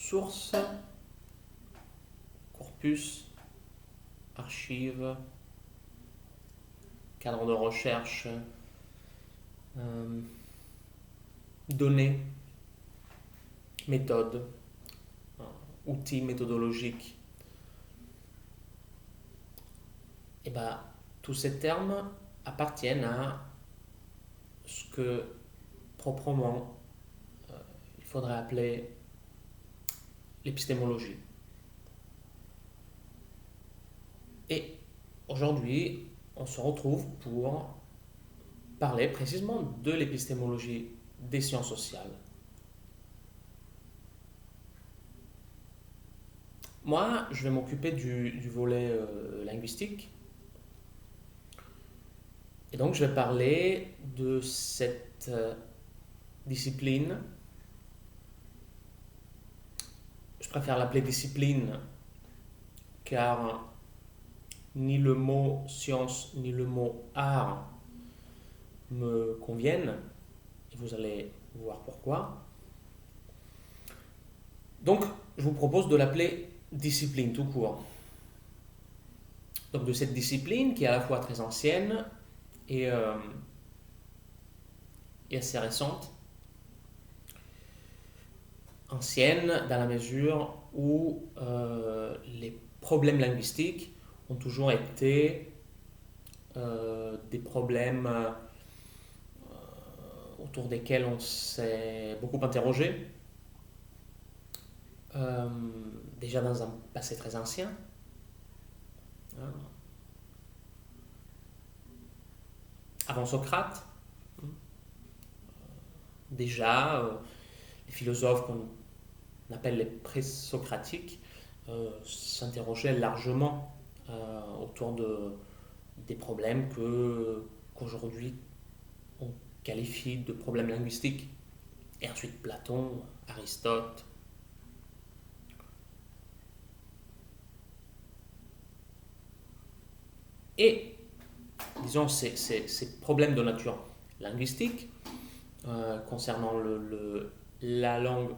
sources, corpus, archives, cadre de recherche, euh, données, méthodes, outils méthodologiques. Et ben, tous ces termes appartiennent à ce que proprement il faudrait appeler l'épistémologie. Et aujourd'hui, on se retrouve pour parler précisément de l'épistémologie des sciences sociales. Moi, je vais m'occuper du volet linguistique. Et donc, je vais parler de cette discipline. Je préfère l'appeler discipline car ni le mot science ni le mot art me conviennent. Et vous allez voir pourquoi. Donc, je vous propose de l'appeler discipline tout court. Donc, de cette discipline qui est à la fois très ancienne et assez récente. Ancienne dans la mesure où les problèmes linguistiques ont toujours été des problèmes autour desquels on s'est beaucoup interrogé, déjà dans un passé très ancien. Hein. Avant Socrate, déjà, les philosophes qu'on appelle les présocratiques s'interrogeaient largement autour des problèmes qu'aujourd'hui on qualifie de problèmes linguistiques. Et ensuite Platon, Aristote. Et, disons, ces problèmes de nature linguistique, concernant la langue,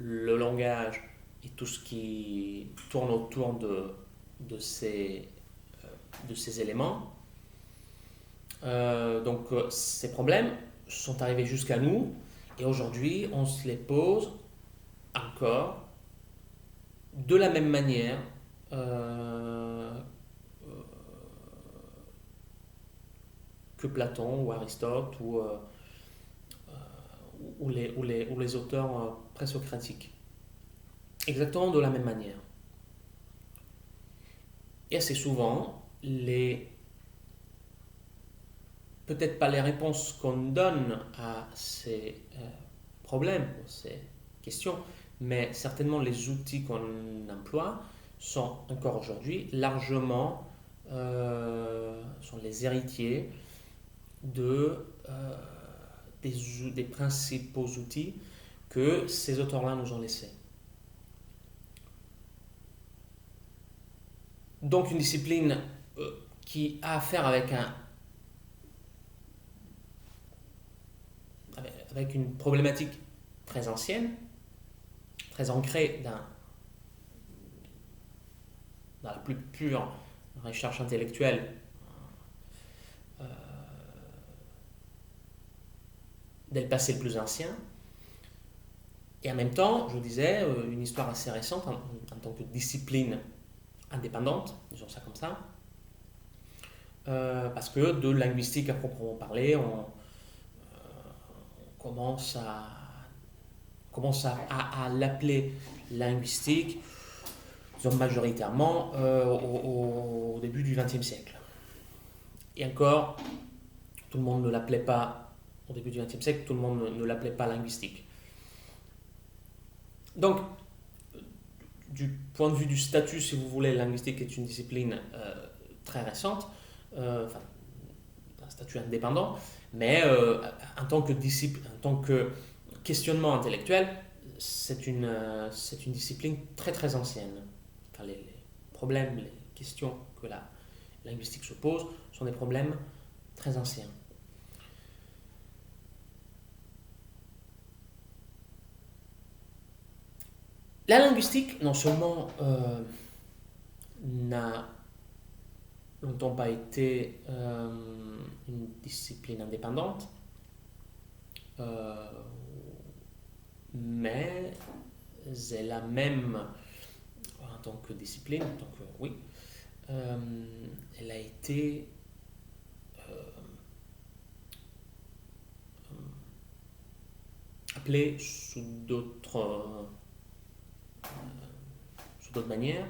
le langage et tout ce qui tourne autour de ces éléments. Donc ces problèmes sont arrivés jusqu'à nous et aujourd'hui on se les pose encore de la même manière que Platon ou Aristote ou les auteurs présocratiques. Exactement de la même manière. Et assez souvent, peut-être pas les réponses qu'on donne à ces problèmes, ces questions, mais certainement les outils qu'on emploie sont encore aujourd'hui largement sont les héritiers des principaux outils que ces auteurs-là nous ont laissés. Donc une discipline qui a affaire avec une problématique très ancienne, très ancrée dans la plus pure recherche intellectuelle dès le passé le plus ancien, et en même temps, je disais, une histoire assez récente en tant que discipline indépendante, disons ça comme ça, parce que de linguistique à proprement parler, on commence à l'appeler linguistique, disons majoritairement au début du XXe siècle. Et encore, tout le monde ne l'appelait pas, au début du XXe siècle, tout le monde ne l'appelait pas linguistique. Donc, du point de vue du statut, si vous voulez, linguistique est une discipline très récente, enfin, un statut indépendant, mais en tant que questionnement intellectuel, c'est une discipline très très ancienne. Enfin, les problèmes, les questions que la linguistique se pose sont des problèmes très anciens. La linguistique, non seulement n'a longtemps pas été une discipline indépendante, euh, mais elle a même, en tant que discipline, en tant que, oui, elle a été appelée sous d'autres manières,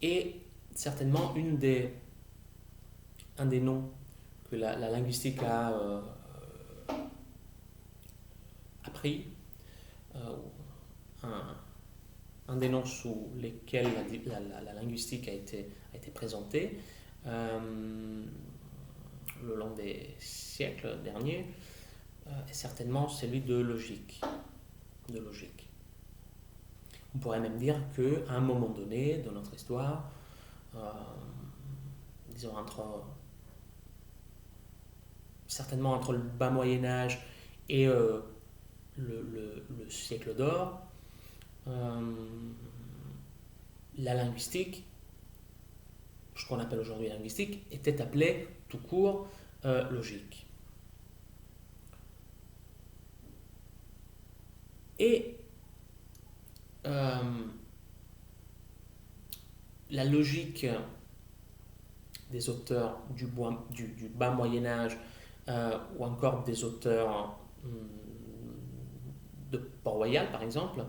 et certainement un des noms que la linguistique a appris, un, un des noms sous lesquels la linguistique a été présentée le long des siècles derniers, est certainement celui de logique. De logique. On pourrait même dire qu'à un moment donné de notre histoire, disons certainement entre le bas Moyen Âge et le siècle d'or, la linguistique, ce qu'on appelle aujourd'hui linguistique, était appelée tout court logique. Et la logique des auteurs du bas Moyen Âge ou encore des auteurs de Port-Royal par exemple,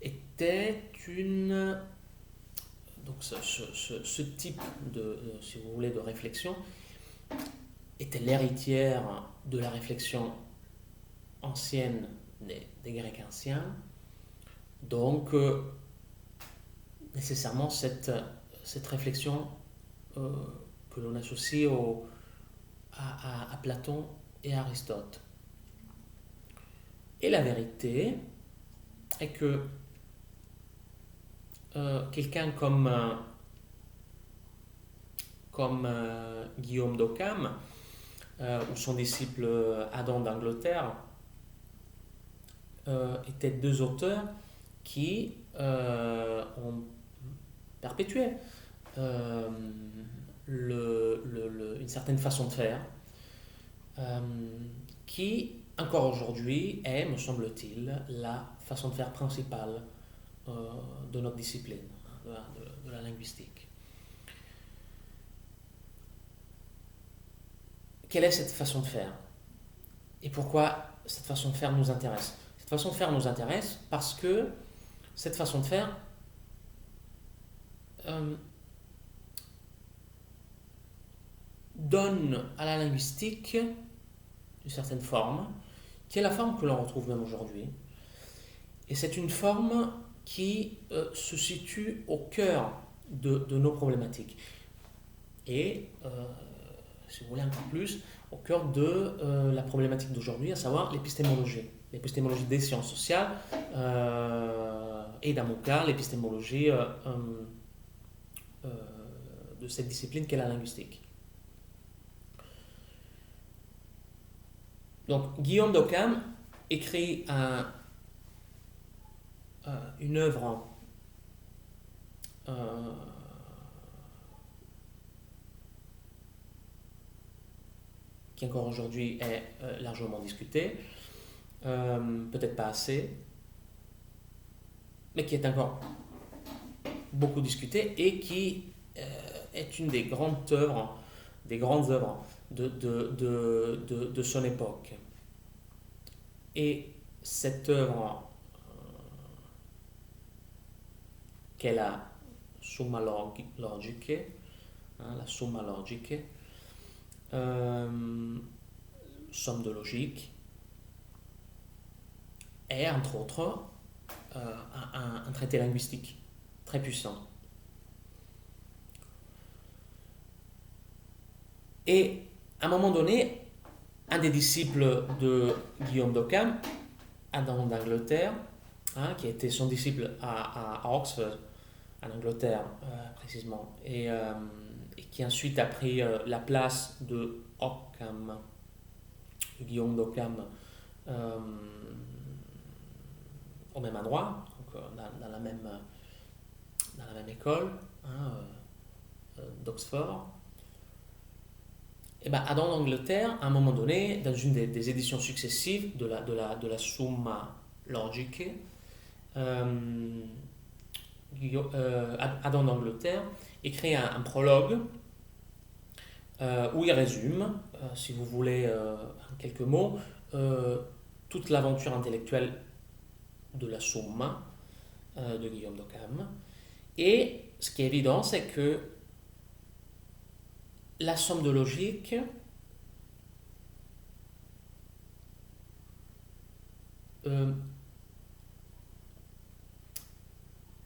était une... Donc ce type de, si vous voulez, de réflexion était l'héritière de la réflexion ancienne des Grecs anciens. Donc, nécessairement, cette réflexion que l'on associe à Platon et à Aristote. Et la vérité est que quelqu'un comme Guillaume d'Occam ou son disciple Adam d'Angleterre étaient deux auteurs qui ont perpétué une certaine façon de faire qui, encore aujourd'hui, est, me semble-t-il, la façon de faire principale de notre discipline, de la linguistique. Quelle est cette façon de faire? Et pourquoi cette façon de faire nous intéresse? Cette façon de faire nous intéresse parce que cette façon de faire donne à la linguistique une certaine forme, qui est la forme que l'on retrouve même aujourd'hui. Et c'est une forme qui se situe au cœur de nos problématiques. Et, si vous voulez encore plus, au cœur de la problématique d'aujourd'hui, à savoir l'épistémologie. L'épistémologie des sciences sociales, et dans mon cas, l'épistémologie de cette discipline qu'est la linguistique. Donc, Guillaume d'Occam écrit une œuvre qui encore aujourd'hui est largement discutée, peut-être pas assez, mais qui est encore beaucoup discutée et qui est une des grandes œuvres de son époque. Et cette œuvre qu'est la Summa Logicae, la Summa Logicae, somme de logique, est entre autres un traité linguistique très puissant. Et à un moment donné, un des disciples de Guillaume d'Occam, Adam d'Angleterre, qui a été son disciple à Oxford, en Angleterre précisément, et qui ensuite a pris la place de Occam de Guillaume d'Occam au même endroit, donc, dans la même école, hein, d'Oxford. Et ben, Adam d'Angleterre, à un moment donné, dans une des éditions successives de la Summa Logicae, Adam d'Angleterre écrit un prologue où il résume, si vous voulez, en quelques mots, toute l'aventure intellectuelle de la Summa de Guillaume d'Occam. Et ce qui est évident, c'est que la somme de logique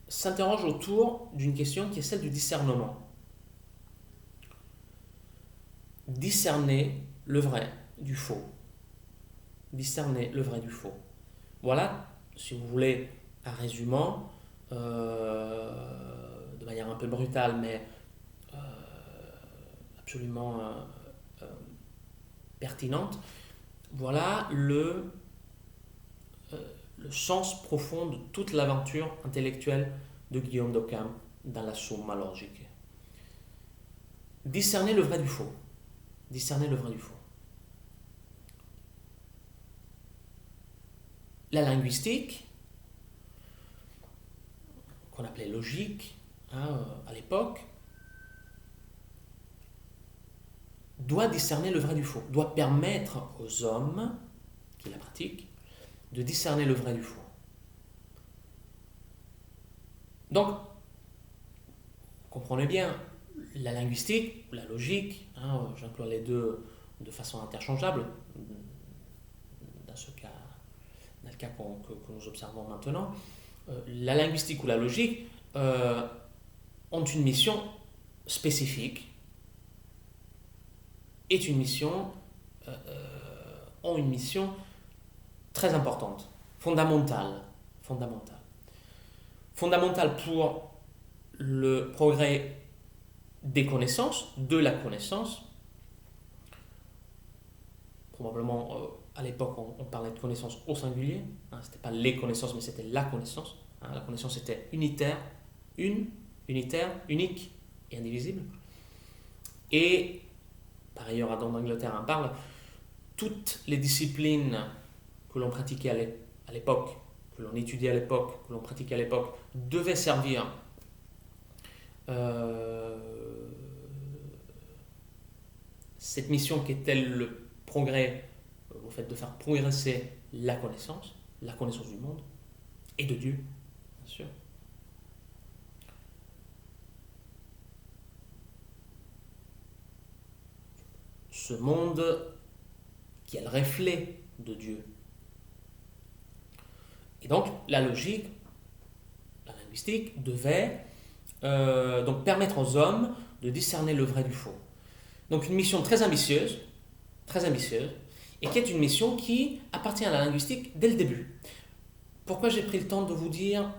s'interroge autour d'une question qui est celle du discernement. Discerner le vrai du faux. Discerner le vrai du faux. Voilà, si vous voulez, un résumant, de manière un peu brutale, mais absolument pertinente. Voilà le sens profond de toute l'aventure intellectuelle de Guillaume d'Occam dans la Summa Logicae. Discerner le vrai du faux. Discerner le vrai du faux. La linguistique, qu'on appelait logique à l'époque, doit discerner le vrai du faux, doit permettre aux hommes qui la pratiquent de discerner le vrai du faux. Donc, comprenez bien, la linguistique, la logique, j'emploie les deux de façon interchangeable, dans ce cas, dans le cas que nous observons maintenant, la linguistique ou la logique ont une mission spécifique, ont une mission très importante, fondamentale pour le progrès des connaissances, de la connaissance. Probablement, à l'époque, on parlait de connaissances au singulier. Ce n'était pas les connaissances, mais c'était la connaissance. La connaissance était unitaire, unique et indivisible. Et, par ailleurs, Adam d'Angleterre en parle, toutes les disciplines que l'on pratiquait à l'époque, que l'on étudiait à l'époque, que l'on pratiquait à l'époque, devaient servir cette mission qui était le progrès, au fait de faire progresser la connaissance du monde et de Dieu, bien sûr. Ce monde qui est le reflet de Dieu. Et donc, la logique, la linguistique, devait donc permettre aux hommes de discerner le vrai du faux. Donc, une mission très ambitieuse, et qui est une mission qui appartient à la linguistique dès le début. Pourquoi j'ai pris le temps de vous dire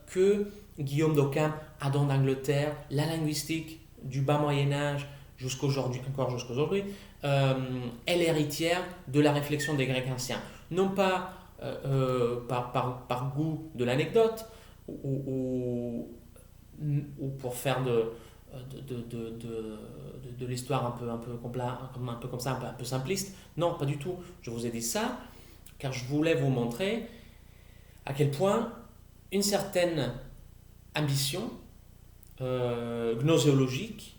que Guillaume d'Occam, Adam d'Angleterre, la linguistique du bas Moyen-Âge encore jusqu'aujourd'hui, est l'héritière de la réflexion des Grecs anciens. Non pas par goût de l'anecdote ou pour faire de l'histoire un peu comme ça, un peu simpliste. Non, pas du tout. Je vous ai dit ça car je voulais vous montrer à quel point une certaine ambition gnoséologique,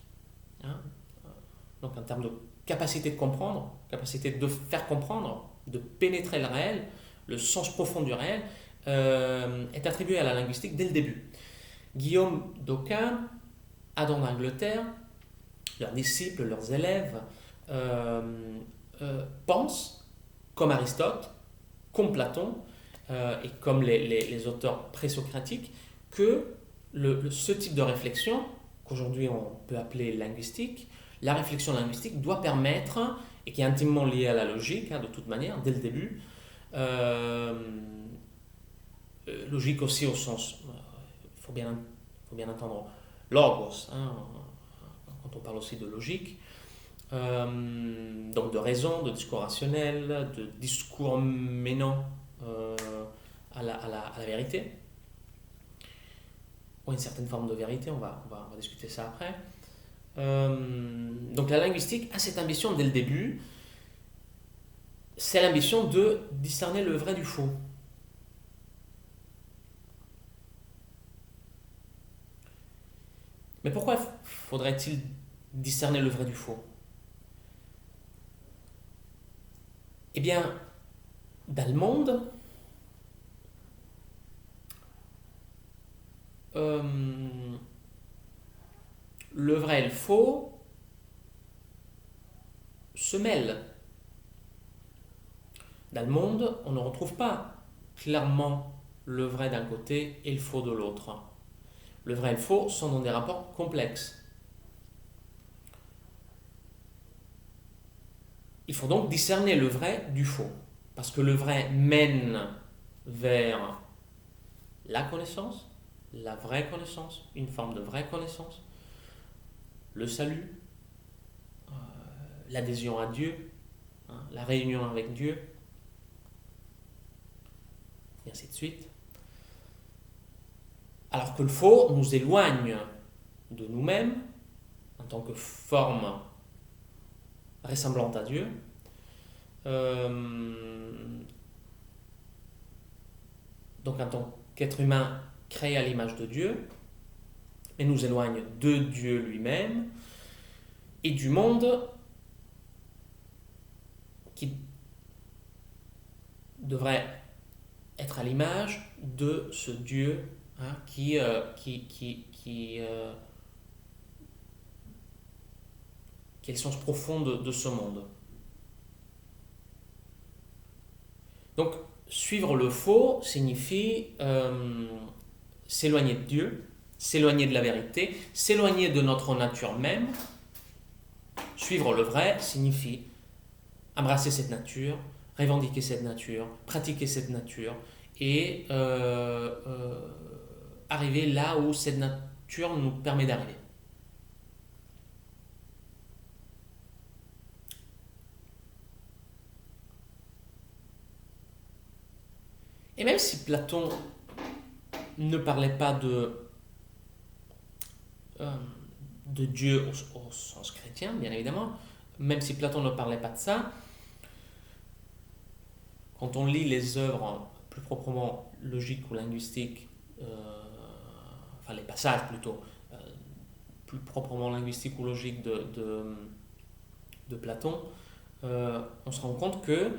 donc en termes de capacité de comprendre, capacité de faire comprendre, de pénétrer le réel, le sens profond du réel, est attribuée à la linguistique dès le début. Guillaume d'Occam, Adam d'Angleterre, leurs disciples, leurs élèves, pensent, comme Aristote, comme Platon, et comme les auteurs présocratiques, que ce type de réflexion, qu'aujourd'hui on peut appeler linguistique, la réflexion linguistique doit permettre, et qui est intimement liée à la logique, de toute manière, dès le début, logique aussi au sens, il faut bien entendre logos, quand on parle aussi de logique, donc de raison, de discours rationnel, de discours menant à la vérité, ou une certaine forme de vérité, on va discuter ça après. Donc la linguistique a cette ambition dès le début, c'est l'ambition de discerner le vrai du faux. Mais pourquoi faudrait-il discerner le vrai du faux? Eh bien, dans le monde, euh, le vrai et le faux se mêlent. Dans le monde, on ne retrouve pas clairement le vrai d'un côté et le faux de l'autre. Le vrai et le faux sont dans des rapports complexes. Il faut donc discerner le vrai du faux. Parce que le vrai mène vers la connaissance, la vraie connaissance, une forme de vraie connaissance, le salut, l'adhésion à Dieu, hein, la réunion avec Dieu, et ainsi de suite. Alors que le faux nous éloigne de nous-mêmes en tant que forme ressemblante à Dieu, donc en tant qu'être humain créé à l'image de Dieu, et nous éloigne de Dieu lui-même et du monde qui devrait être à l'image de ce Dieu, hein, qui est l'essence profonde de ce monde. Donc, suivre le faux signifie s'éloigner de Dieu, s'éloigner de la vérité, s'éloigner de notre nature même. Suivre le vrai signifie embrasser cette nature, revendiquer cette nature, pratiquer cette nature et arriver là où cette nature nous permet d'arriver. Et même si Platon ne parlait pas euh, de Dieu au sens chrétien, bien évidemment, même si Platon ne parlait pas de ça, quand on lit les œuvres plus proprement logiques ou linguistiques, enfin les passages plutôt, plus proprement linguistiques ou logiques de Platon, on se rend compte que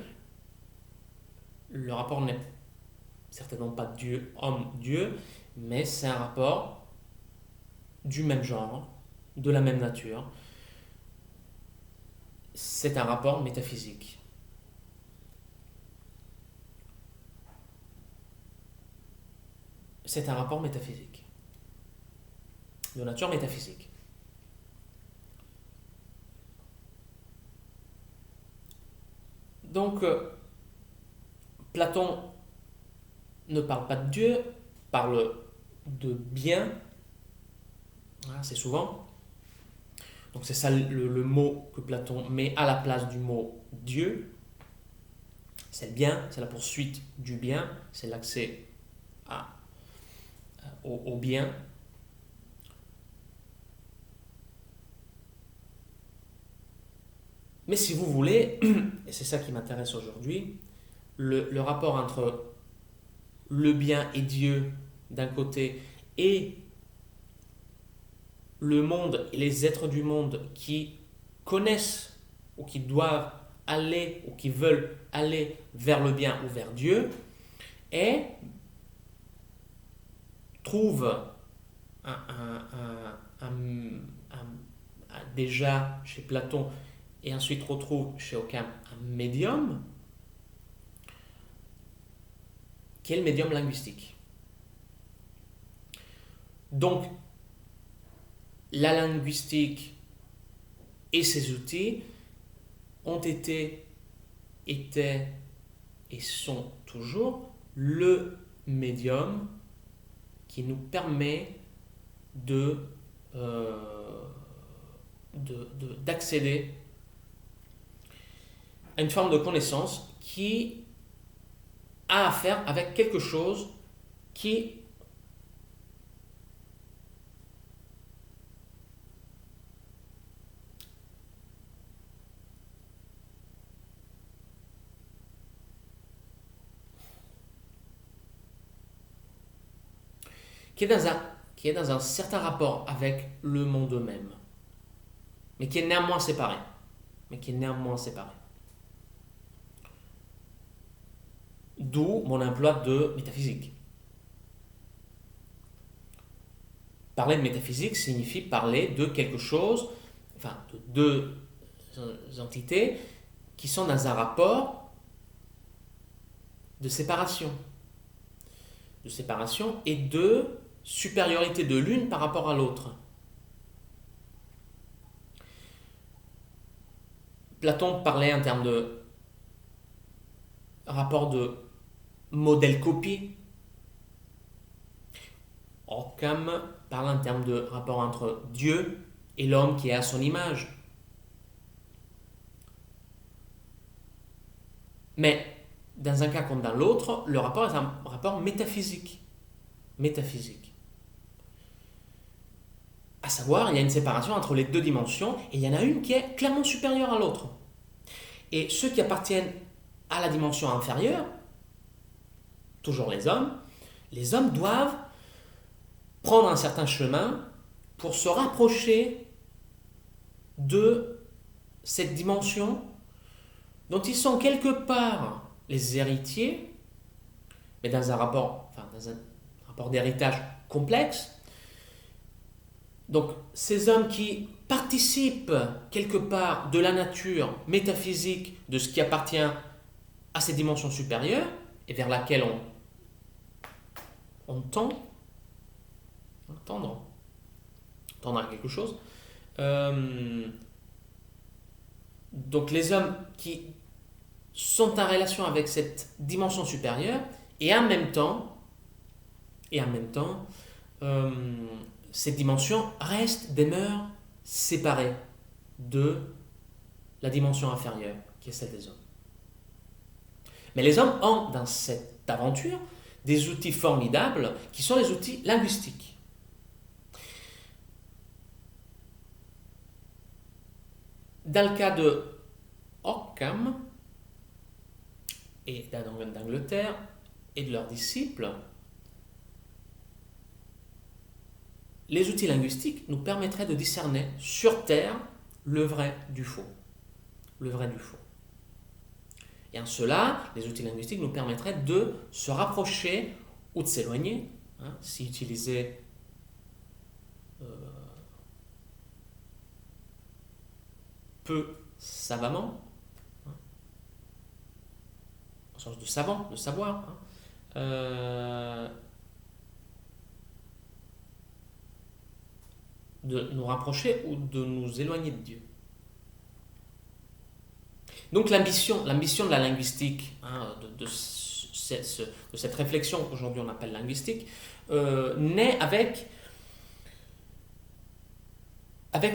le rapport n'est certainement pas Dieu, homme, Dieu, mais c'est un rapport du même genre, de la même nature. C'est un rapport métaphysique. C'est un rapport métaphysique, de nature métaphysique. Donc, Platon ne parle pas de Dieu, parle de bien, assez souvent. Donc c'est ça le mot que Platon met à la place du mot Dieu. C'est le bien, c'est la poursuite du bien, c'est l'accès au bien. Mais si vous voulez, et c'est ça qui m'intéresse aujourd'hui, le rapport entre le bien et Dieu d'un côté et le monde et les êtres du monde qui connaissent ou qui doivent aller ou qui veulent aller vers le bien ou vers Dieu et trouvent déjà chez Platon et ensuite retrouve chez Occam un médium qui est le médium linguistique. Donc, la linguistique et ses outils ont été, étaient et sont toujours le médium qui nous permet d'accéder à une forme de connaissance qui a à faire avec quelque chose qui qui est dans un, qui est dans un certain rapport avec le monde même, mais qui est néanmoins séparé. Mais qui est néanmoins séparé. D'où mon emploi de métaphysique. Parler de métaphysique signifie parler de quelque chose, enfin de deux entités qui sont dans un rapport de séparation. De séparation et de supériorité de l'une par rapport à l'autre. Platon parlait en termes de rapport de modèle-copie. Occam parle en termes de rapport entre Dieu et l'homme qui est à son image. Mais dans un cas comme dans l'autre, le rapport est un rapport métaphysique. Métaphysique. À savoir, il y a une séparation entre les deux dimensions et il y en a une qui est clairement supérieure à l'autre. Et ceux qui appartiennent à la dimension inférieure, toujours les hommes doivent prendre un certain chemin pour se rapprocher de cette dimension dont ils sont quelque part les héritiers, mais dans un rapport d'héritage complexe. Donc ces hommes qui participent quelque part de la nature métaphysique de ce qui appartient à ces dimensions supérieures et vers laquelle on tend, tendre à quelque chose. Donc les hommes qui sont en relation avec cette dimension supérieure et en même temps, cette dimension demeure séparée de la dimension inférieure qui est celle des hommes. Mais les hommes ont dans cette aventure des outils formidables qui sont les outils linguistiques. Dans le cas de Occam et d'Angleterre et de leurs disciples, les outils linguistiques nous permettraient de discerner sur Terre le vrai du faux. Le vrai du faux. Et en cela, les outils linguistiques nous permettraient de se rapprocher ou de s'éloigner, si utilisés peu savamment, au sens de savant, de savoir, de nous rapprocher ou de nous éloigner de Dieu. Donc l'ambition de la linguistique, de cette réflexion qu'aujourd'hui on appelle linguistique, naît avec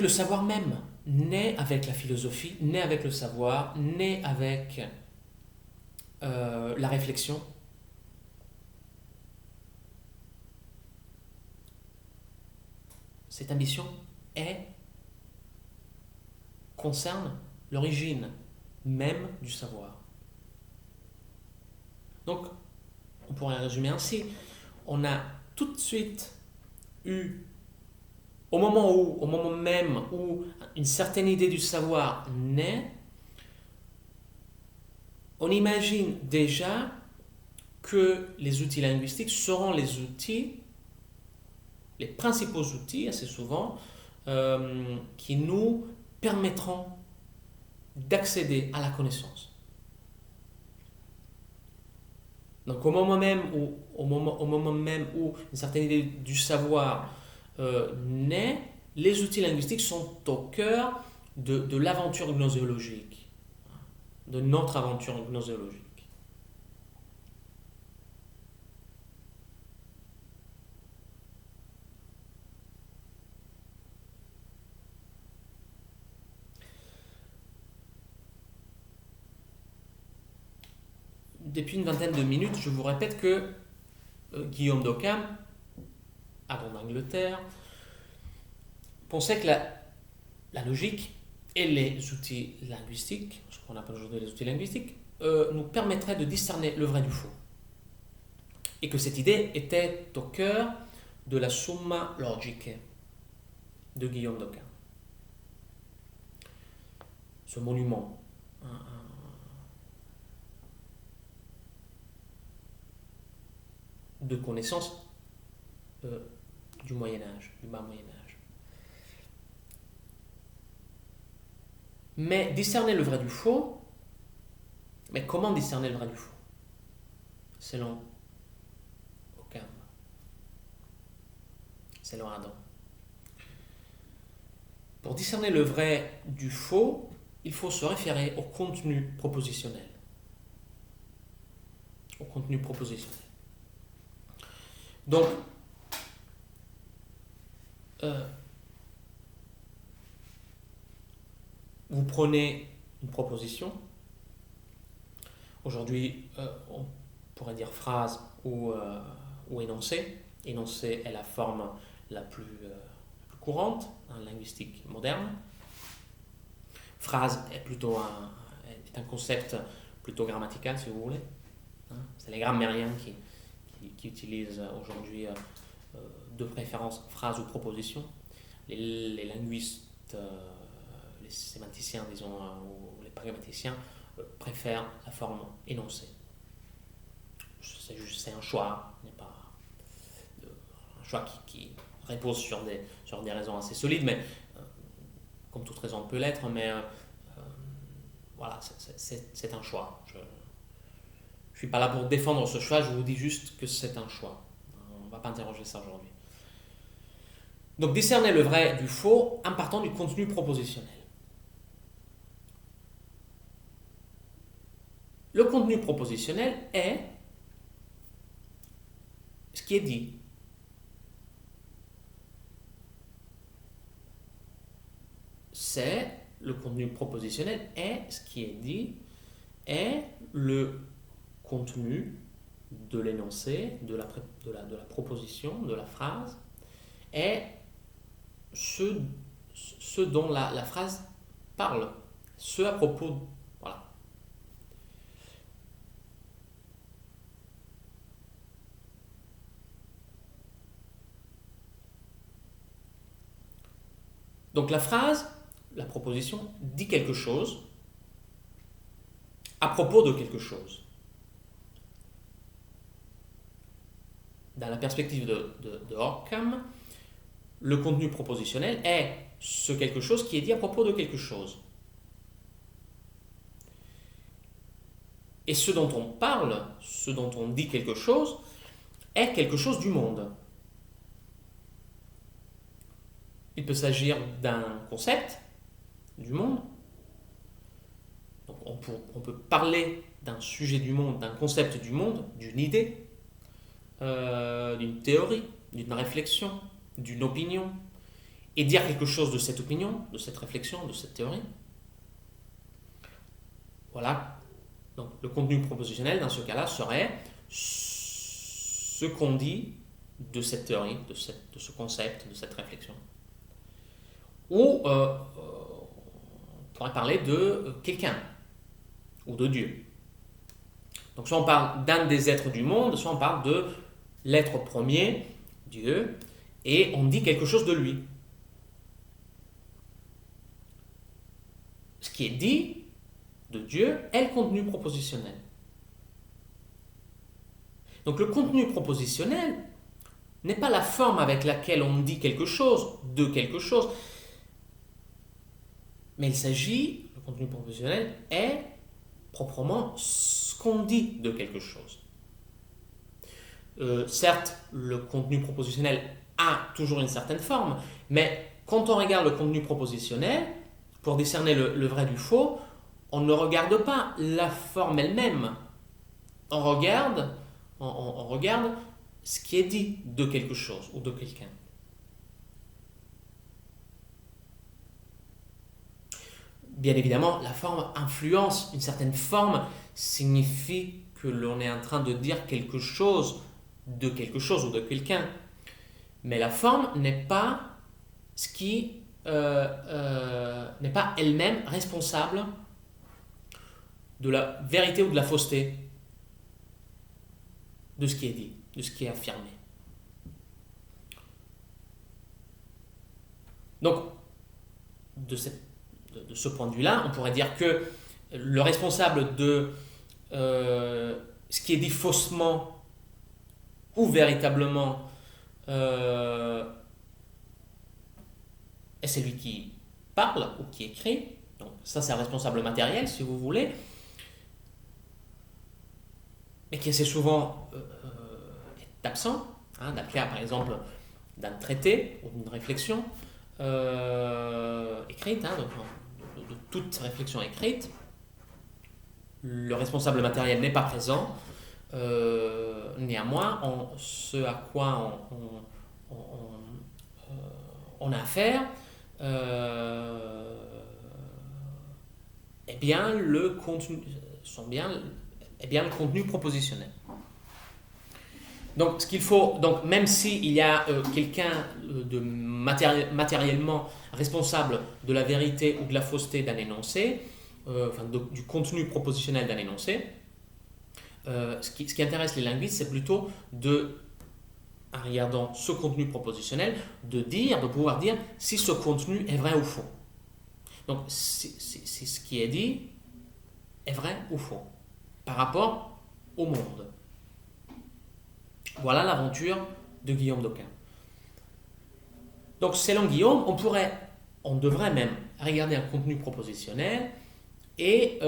le savoir même, naît avec la philosophie, naît avec le savoir, naît avec la réflexion. Cette ambition concerne l'origine même du savoir. Donc, on pourrait résumer ainsi. On a tout de suite eu, au moment même où une certaine idée du savoir naît, on imagine déjà que les outils linguistiques seront les principaux outils, assez souvent, qui nous permettront d'accéder à la connaissance. Donc au moment même où une certaine idée du savoir naît, les outils linguistiques sont au cœur de l'aventure gnoséologique, de notre aventure gnoséologique. depuis une vingtaine de minutes, je vous répète que Guillaume d'Occam, avant d'Angleterre, pensait que la logique et les outils linguistiques, ce qu'on appelle aujourd'hui les outils linguistiques, nous permettraient de discerner le vrai du faux. Et que cette idée était au cœur de la Summa Logicae de Guillaume d'Occam. Ce monument, de connaissance du Moyen Âge, du bas Moyen Âge. Mais discerner le vrai du faux, mais comment discerner le vrai du faux? Selon Occam, selon Adam. Pour discerner le vrai du faux, il faut se référer au contenu propositionnel. Au contenu propositionnel. Donc, vous prenez une proposition. Aujourd'hui, on pourrait dire phrase ou énoncé. Énoncé est la forme la plus courante en linguistique moderne. Phrase est plutôt un concept plutôt grammatical, si vous voulez. C'est les grammairiens qui utilisent aujourd'hui de préférence phrase ou proposition. Les linguistes, les sémanticiens, disons, ou les pragmaticiens préfèrent la forme énoncée. C'est un choix, il n'y a pas un choix qui repose sur des raisons assez solides, mais comme toute raison peut l'être, mais voilà, c'est un choix. Je ne suis pas là pour défendre ce choix, je vous dis juste que c'est un choix. On ne va pas interroger ça aujourd'hui. Donc discerner le vrai du faux en partant du contenu propositionnel. Le contenu propositionnel est ce qui est dit. Le contenu propositionnel est ce qui est dit, est le contenu de l'énoncé, de la proposition, de la phrase, est ce dont la phrase parle, ce à propos. Voilà. Donc la phrase, la proposition, dit quelque chose à propos de quelque chose. Dans la perspective de Occam, le contenu propositionnel est ce quelque chose qui est dit à propos de quelque chose. Et ce dont on parle, ce dont on dit quelque chose, est quelque chose du monde. Il peut s'agir d'un concept du monde. Donc on peut parler d'un sujet du monde, d'un concept du monde, d'une idée, d'une théorie, d'une réflexion, d'une opinion, et dire quelque chose de cette opinion, de cette réflexion, de cette théorie. Voilà. Donc le contenu propositionnel dans ce cas-là serait ce qu'on dit de cette théorie, de ce concept, de cette réflexion. Ou on pourrait parler de quelqu'un ou de Dieu. Donc soit on parle d'un des êtres du monde, soit on parle de l'être premier, Dieu, et on dit quelque chose de lui. Ce qui est dit de Dieu est le contenu propositionnel. Donc le contenu propositionnel n'est pas la forme avec laquelle on dit quelque chose, de quelque chose, mais il s'agit, le contenu propositionnel est proprement ce qu'on dit de quelque chose. Certes, le contenu propositionnel a toujours une certaine forme, mais quand on regarde le contenu propositionnel, pour discerner le vrai du faux, on ne regarde pas la forme elle-même. On regarde ce qui est dit de quelque chose ou de quelqu'un. Bien évidemment, la forme influence. Une certaine forme signifie que l'on est en train de dire quelque chose ou de quelqu'un. Mais la forme n'est pas ce qui n'est pas elle-même responsable de la vérité ou de la fausseté de ce qui est dit, de ce qui est affirmé. Donc, de ce point de vue-là, on pourrait dire que le responsable de ce qui est dit faussement ou véritablement est celui qui parle ou qui écrit. Donc ça, c'est un responsable matériel, si vous voulez, mais qui assez souvent est absent, dans le cas, par exemple, d'un traité ou d'une réflexion écrite, de toute réflexion écrite. Le responsable matériel n'est pas présent. Néanmoins, ce à quoi on a affaire, est bien le contenu propositionnel. Donc, ce qu'il faut, donc même s'il y a quelqu'un de matériellement responsable de la vérité ou de la fausseté d'un énoncé, du contenu propositionnel d'un énoncé, ce qui intéresse les linguistes, c'est plutôt en regardant ce contenu propositionnel, de pouvoir dire si ce contenu est vrai ou faux. Donc, si ce qui est dit est vrai ou faux par rapport au monde. Voilà l'aventure de Guillaume d'Ockham. Donc, selon Guillaume, on devrait même regarder un contenu propositionnel et,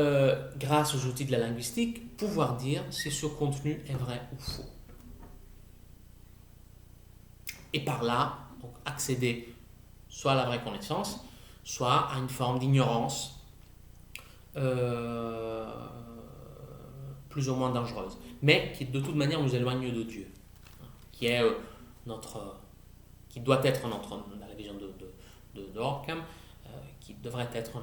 grâce aux outils de la linguistique, pouvoir dire si ce contenu est vrai ou faux. Et par là, donc, accéder soit à la vraie connaissance, soit à une forme d'ignorance plus ou moins dangereuse, mais qui de toute manière nous éloigne de Dieu, qui doit être dans la vision de Ockham, qui devrait être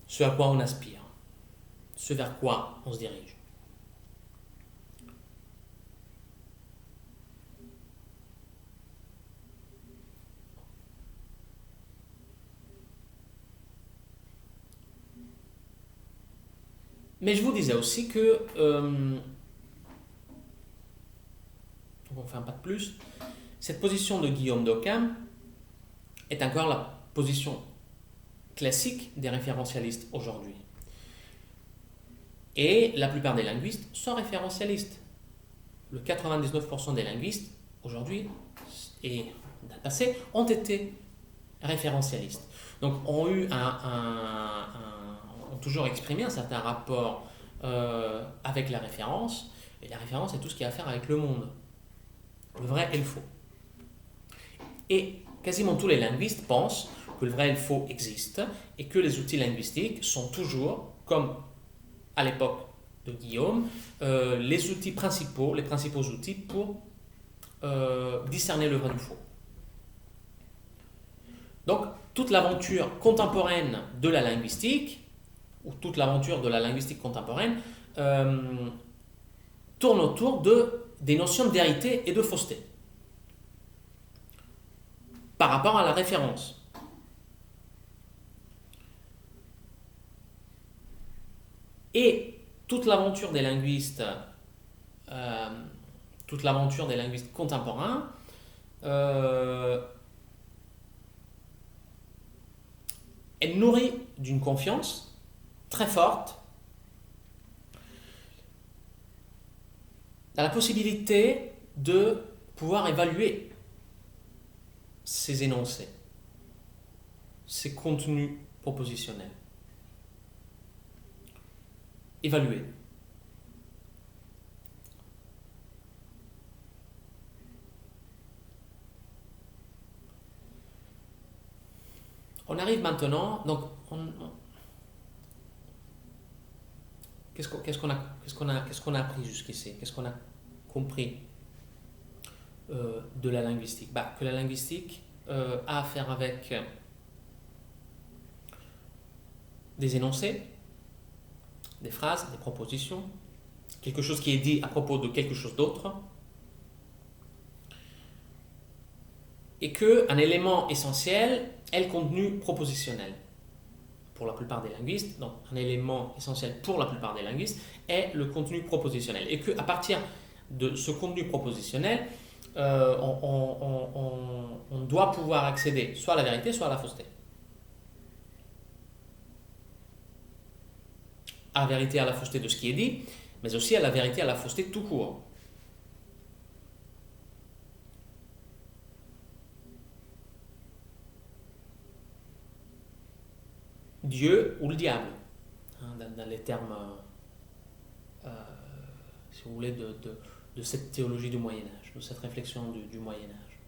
ce à quoi on aspire, ce vers quoi on se dirige. Mais je vous disais aussi que, on fait un pas de plus, cette position de Guillaume d'Ockham est encore la position classique des référentialistes aujourd'hui. Et la plupart des linguistes sont référentialistes. Le 99% des linguistes aujourd'hui et dans le passé ont été référentialistes. Donc ont toujours exprimé un certain rapport avec la référence, et la référence est tout ce qui a à faire avec le monde, le vrai et le faux. Et quasiment tous les linguistes pensent que le vrai et le faux existent et que les outils linguistiques sont toujours, comme à l'époque de Guillaume, les principaux outils pour discerner le vrai du faux. Donc, toute l'aventure contemporaine de la linguistique, ou toute l'aventure de la linguistique contemporaine, tourne autour des notions de vérité et de fausseté par rapport à la référence. Et toute l'aventure des linguistes contemporains est nourrie d'une confiance très forte dans la possibilité de pouvoir évaluer ces énoncés, ces contenus propositionnels. Évaluer. On arrive maintenant, donc qu'est-ce qu'on a appris jusqu'ici? Qu'est-ce qu'on a compris de la linguistique? Que la linguistique a affaire avec des énoncés des phrases, des propositions, quelque chose qui est dit à propos de quelque chose d'autre, et qu'un élément essentiel est le contenu propositionnel. Pour la plupart des linguistes, donc un élément essentiel pour la plupart des linguistes est le contenu propositionnel. Et qu'à partir de ce contenu propositionnel, on doit pouvoir accéder soit à la vérité, soit à la fausseté. À la vérité, à la fausseté de ce qui est dit, mais aussi à la vérité, à la fausseté tout court. Dieu ou le diable, hein, dans les termes, si vous voulez, de cette théologie du Moyen-Âge, de cette réflexion du Moyen-Âge.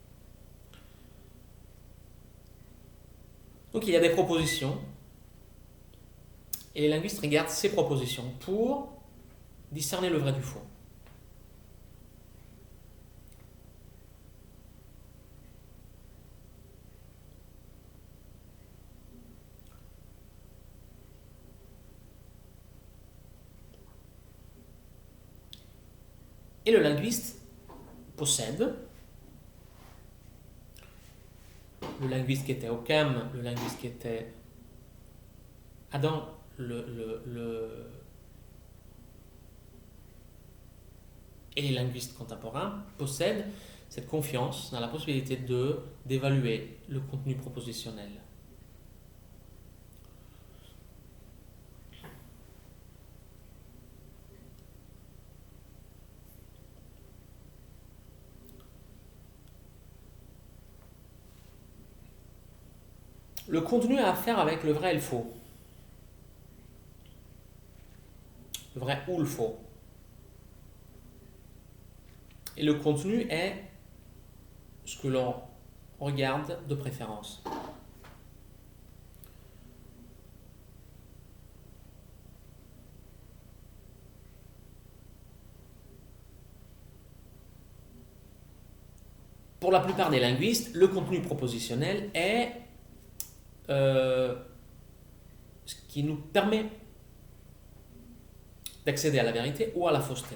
Donc il y a des propositions, et les linguistes regardent ces propositions pour discerner le vrai du faux. Et le linguiste possède, le linguiste qui était Occam, le linguiste qui était Adam, et les linguistes contemporains possèdent cette confiance dans la possibilité d'évaluer le contenu propositionnel. Le contenu a à faire avec le vrai et le faux. Le vrai ou le faux. Et le contenu est ce que l'on regarde de préférence. Pour la plupart des linguistes, le contenu propositionnel est ce qui nous permet d'accéder à la vérité ou à la fausseté.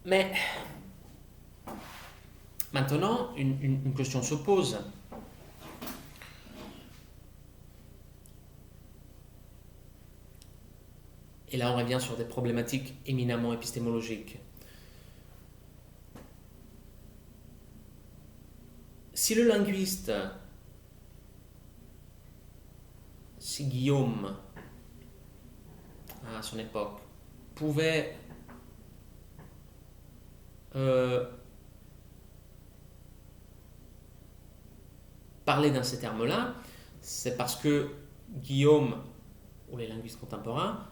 Mais maintenant, une question se pose. Et là, on revient sur des problématiques éminemment épistémologiques. Si le linguiste, si Guillaume, à son époque, pouvait parler dans ces termes-là, c'est parce que Guillaume, ou les linguistes contemporains,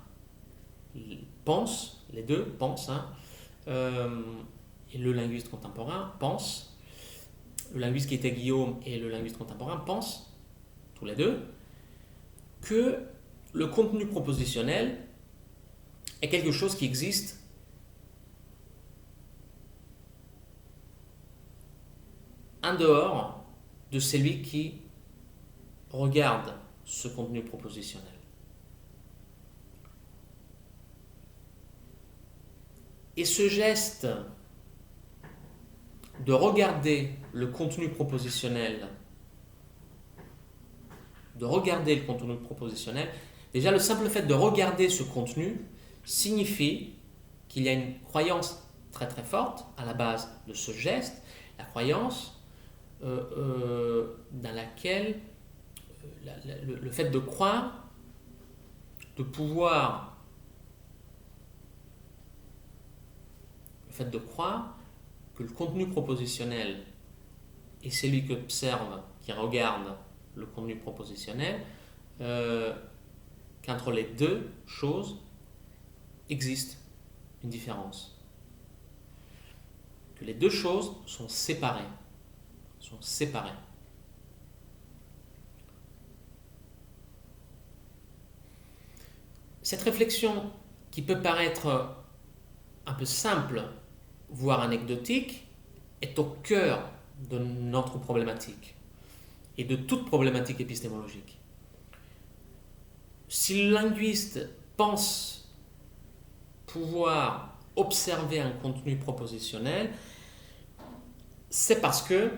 pensent, les deux pensent, et le linguiste contemporain pense, le linguiste qui était Guillaume et le linguiste contemporain pensent, tous les deux, que le contenu propositionnel est quelque chose qui existe en dehors de celui qui regarde ce contenu propositionnel. Et ce geste de regarder le contenu propositionnel, déjà le simple fait de regarder ce contenu signifie qu'il y a une croyance très très forte à la base de ce geste, la croyance dans laquelle le fait de croire, de pouvoir, le fait de croire que le contenu propositionnel et celui qui observe, qui regarde le contenu propositionnel, qu'entre les deux choses existe une différence. Que les deux choses sont séparées. Cette réflexion qui peut paraître un peu simple, voire anecdotique, est au cœur de notre problématique et de toute problématique épistémologique. Si le linguiste pense pouvoir observer un contenu propositionnel, c'est parce que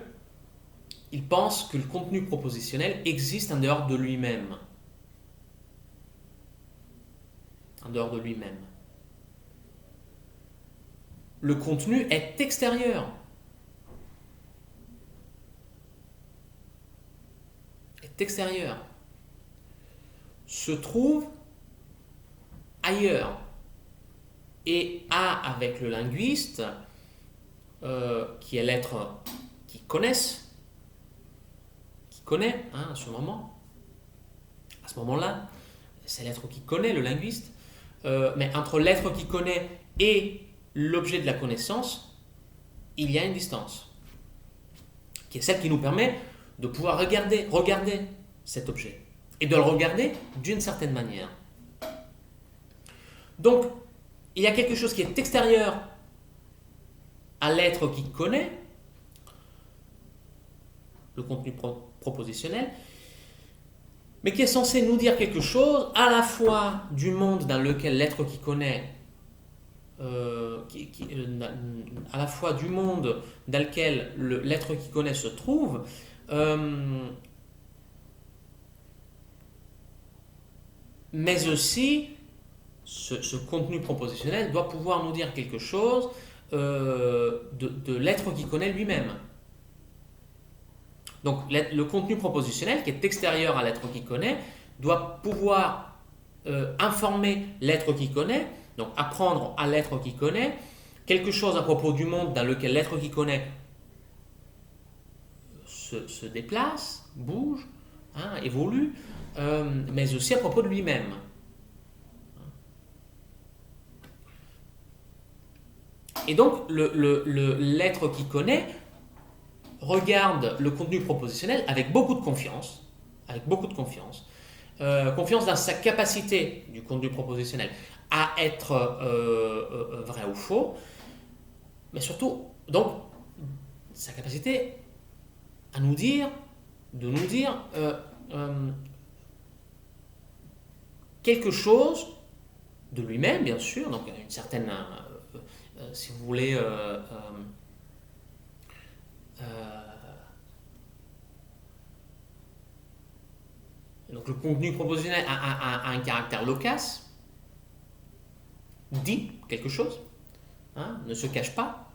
il pense que le contenu propositionnel existe en dehors de lui-même. En dehors de lui-même. Le contenu est extérieur. Est extérieur. Se trouve ailleurs. Et a avec le linguiste, qui est l'être qui connaît à ce moment, à ce moment-là, c'est l'être qui connaît, le linguiste, mais entre l'être qui connaît et l'objet de la connaissance, il y a une distance, qui est celle qui nous permet de pouvoir regarder cet objet, et de le regarder d'une certaine manière. Donc, il y a quelque chose qui est extérieur à l'être qui connaît, le contenu propositionnel, mais qui est censé nous dire quelque chose à la fois du monde dans lequel l'être qui connaît, à la fois du monde dans lequel l'être qui connaît se trouve, mais aussi ce contenu propositionnel doit pouvoir nous dire quelque chose de l'être qui connaît lui-même. Donc le contenu propositionnel qui est extérieur à l'être qui connaît doit pouvoir informer l'être qui connaît, donc apprendre à l'être qui connaît quelque chose à propos du monde dans lequel l'être qui connaît se déplace, bouge, évolue, mais aussi à propos de lui-même. Et donc l'être qui connaît regarde le contenu propositionnel avec beaucoup de confiance, confiance dans sa capacité du contenu propositionnel à être vrai ou faux, mais surtout donc sa capacité à nous dire, quelque chose de lui-même, bien sûr, donc une certaine, si vous voulez, donc le contenu propositionnel a un caractère loquace, dit quelque chose, ne se cache pas,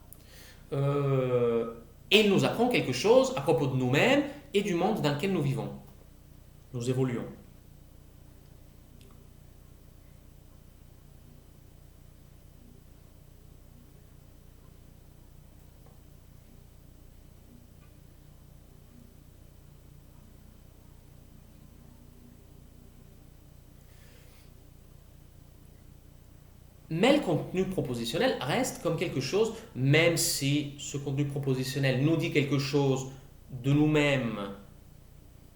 et il nous apprend quelque chose à propos de nous-mêmes et du monde dans lequel nous vivons, nous évoluons. Mais le contenu propositionnel reste comme quelque chose, même si ce contenu propositionnel nous dit quelque chose de nous-mêmes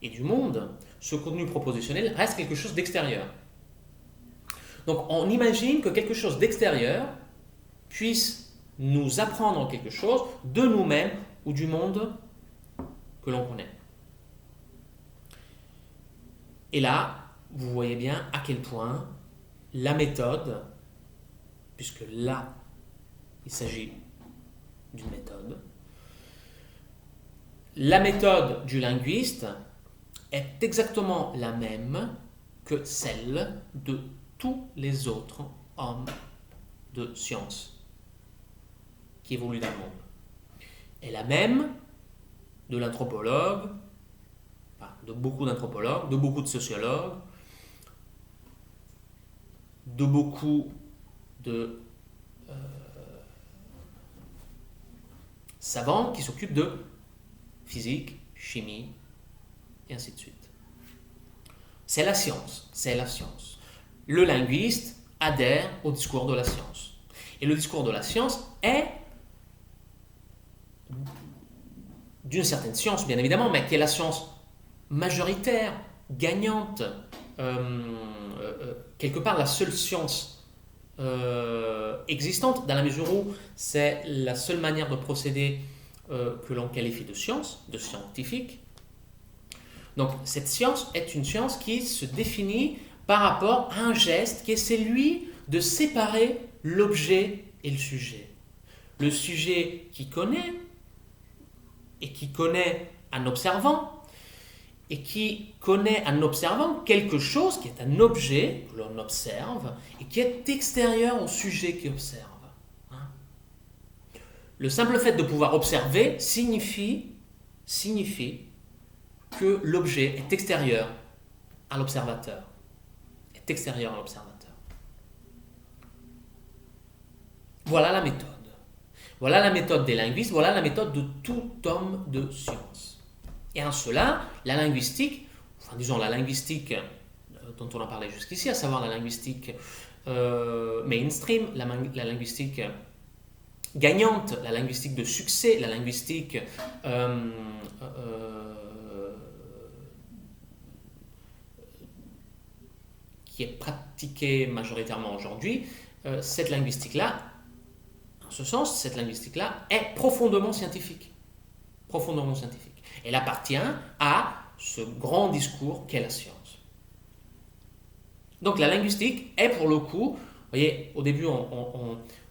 et du monde, ce contenu propositionnel reste quelque chose d'extérieur. Donc on imagine que quelque chose d'extérieur puisse nous apprendre quelque chose de nous-mêmes ou du monde que l'on connaît. Et là, vous voyez bien à quel point la méthode, puisque là, il s'agit d'une méthode, la méthode du linguiste est exactement la même que celle de tous les autres hommes de science qui évoluent dans le monde. Et la même de l'anthropologue, de beaucoup d'anthropologues, de beaucoup de sociologues, de beaucoup de savants qui s'occupent de physique, chimie, et ainsi de suite. C'est la science. Le linguiste adhère au discours de la science. Et le discours de la science est d'une certaine science, bien évidemment, mais qui est la science majoritaire, gagnante, quelque part la seule science existante, dans la mesure où c'est la seule manière de procéder que l'on qualifie de science, de scientifique. Donc cette science est une science qui se définit par rapport à un geste qui est celui de séparer l'objet et le sujet. Le sujet qui connaît, et qui connaît en observant, et qui connaît en observant quelque chose qui est un objet que l'on observe et qui est extérieur au sujet qui observe. Hein. Le simple fait de pouvoir observer signifie que l'objet est extérieur à l'observateur. Est extérieur à l'observateur. Voilà la méthode. Voilà la méthode des linguistes, voilà la méthode de tout homme de science. Et en cela, la linguistique, enfin disons la linguistique dont on a parlé jusqu'ici, à savoir la linguistique mainstream, la linguistique gagnante, la linguistique de succès, la linguistique qui est pratiquée majoritairement aujourd'hui, cette linguistique-là, en ce sens, cette linguistique-là est profondément scientifique. Profondément scientifique. Elle appartient à ce grand discours qu'est la science. Donc la linguistique est pour le coup, vous voyez, au début,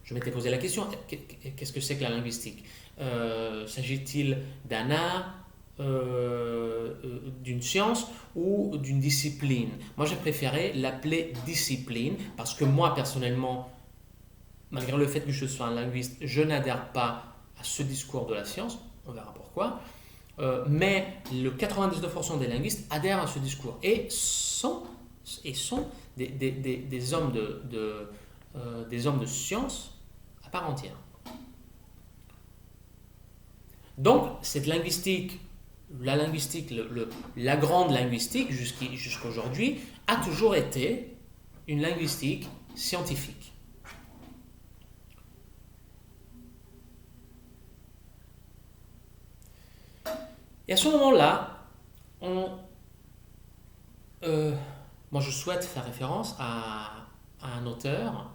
je m'étais posé la question, qu'est-ce que c'est que la linguistique? S'agit-il d'un art, d'une science ou d'une discipline? Moi, j'ai préféré l'appeler discipline parce que moi, personnellement, malgré le fait que je sois un linguiste, je n'adhère pas à ce discours de la science, on verra pourquoi, mais le 99% des linguistes adhèrent à ce discours et sont des hommes des hommes de science à part entière. Donc, cette linguistique, la linguistique, la grande linguistique jusqu'aujourd'hui, a toujours été une linguistique scientifique. Et à ce moment-là, moi je souhaite faire référence à un auteur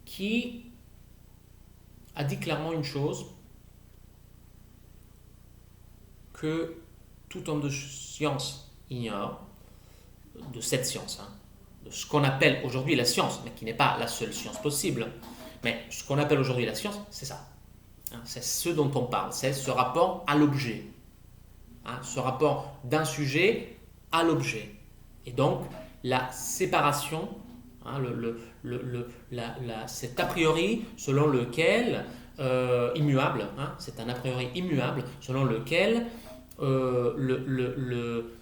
qui a dit clairement une chose que tout homme de science ignore, de cette science, hein, de ce qu'on appelle aujourd'hui la science, mais qui n'est pas la seule science possible, mais ce qu'on appelle aujourd'hui la science, c'est ça. Hein, c'est ce dont on parle, c'est ce rapport à l'objet. Hein, ce rapport d'un sujet à l'objet. Et donc, la séparation, hein, cet a priori selon lequel, immuable, hein, c'est un a priori immuable, selon lequel le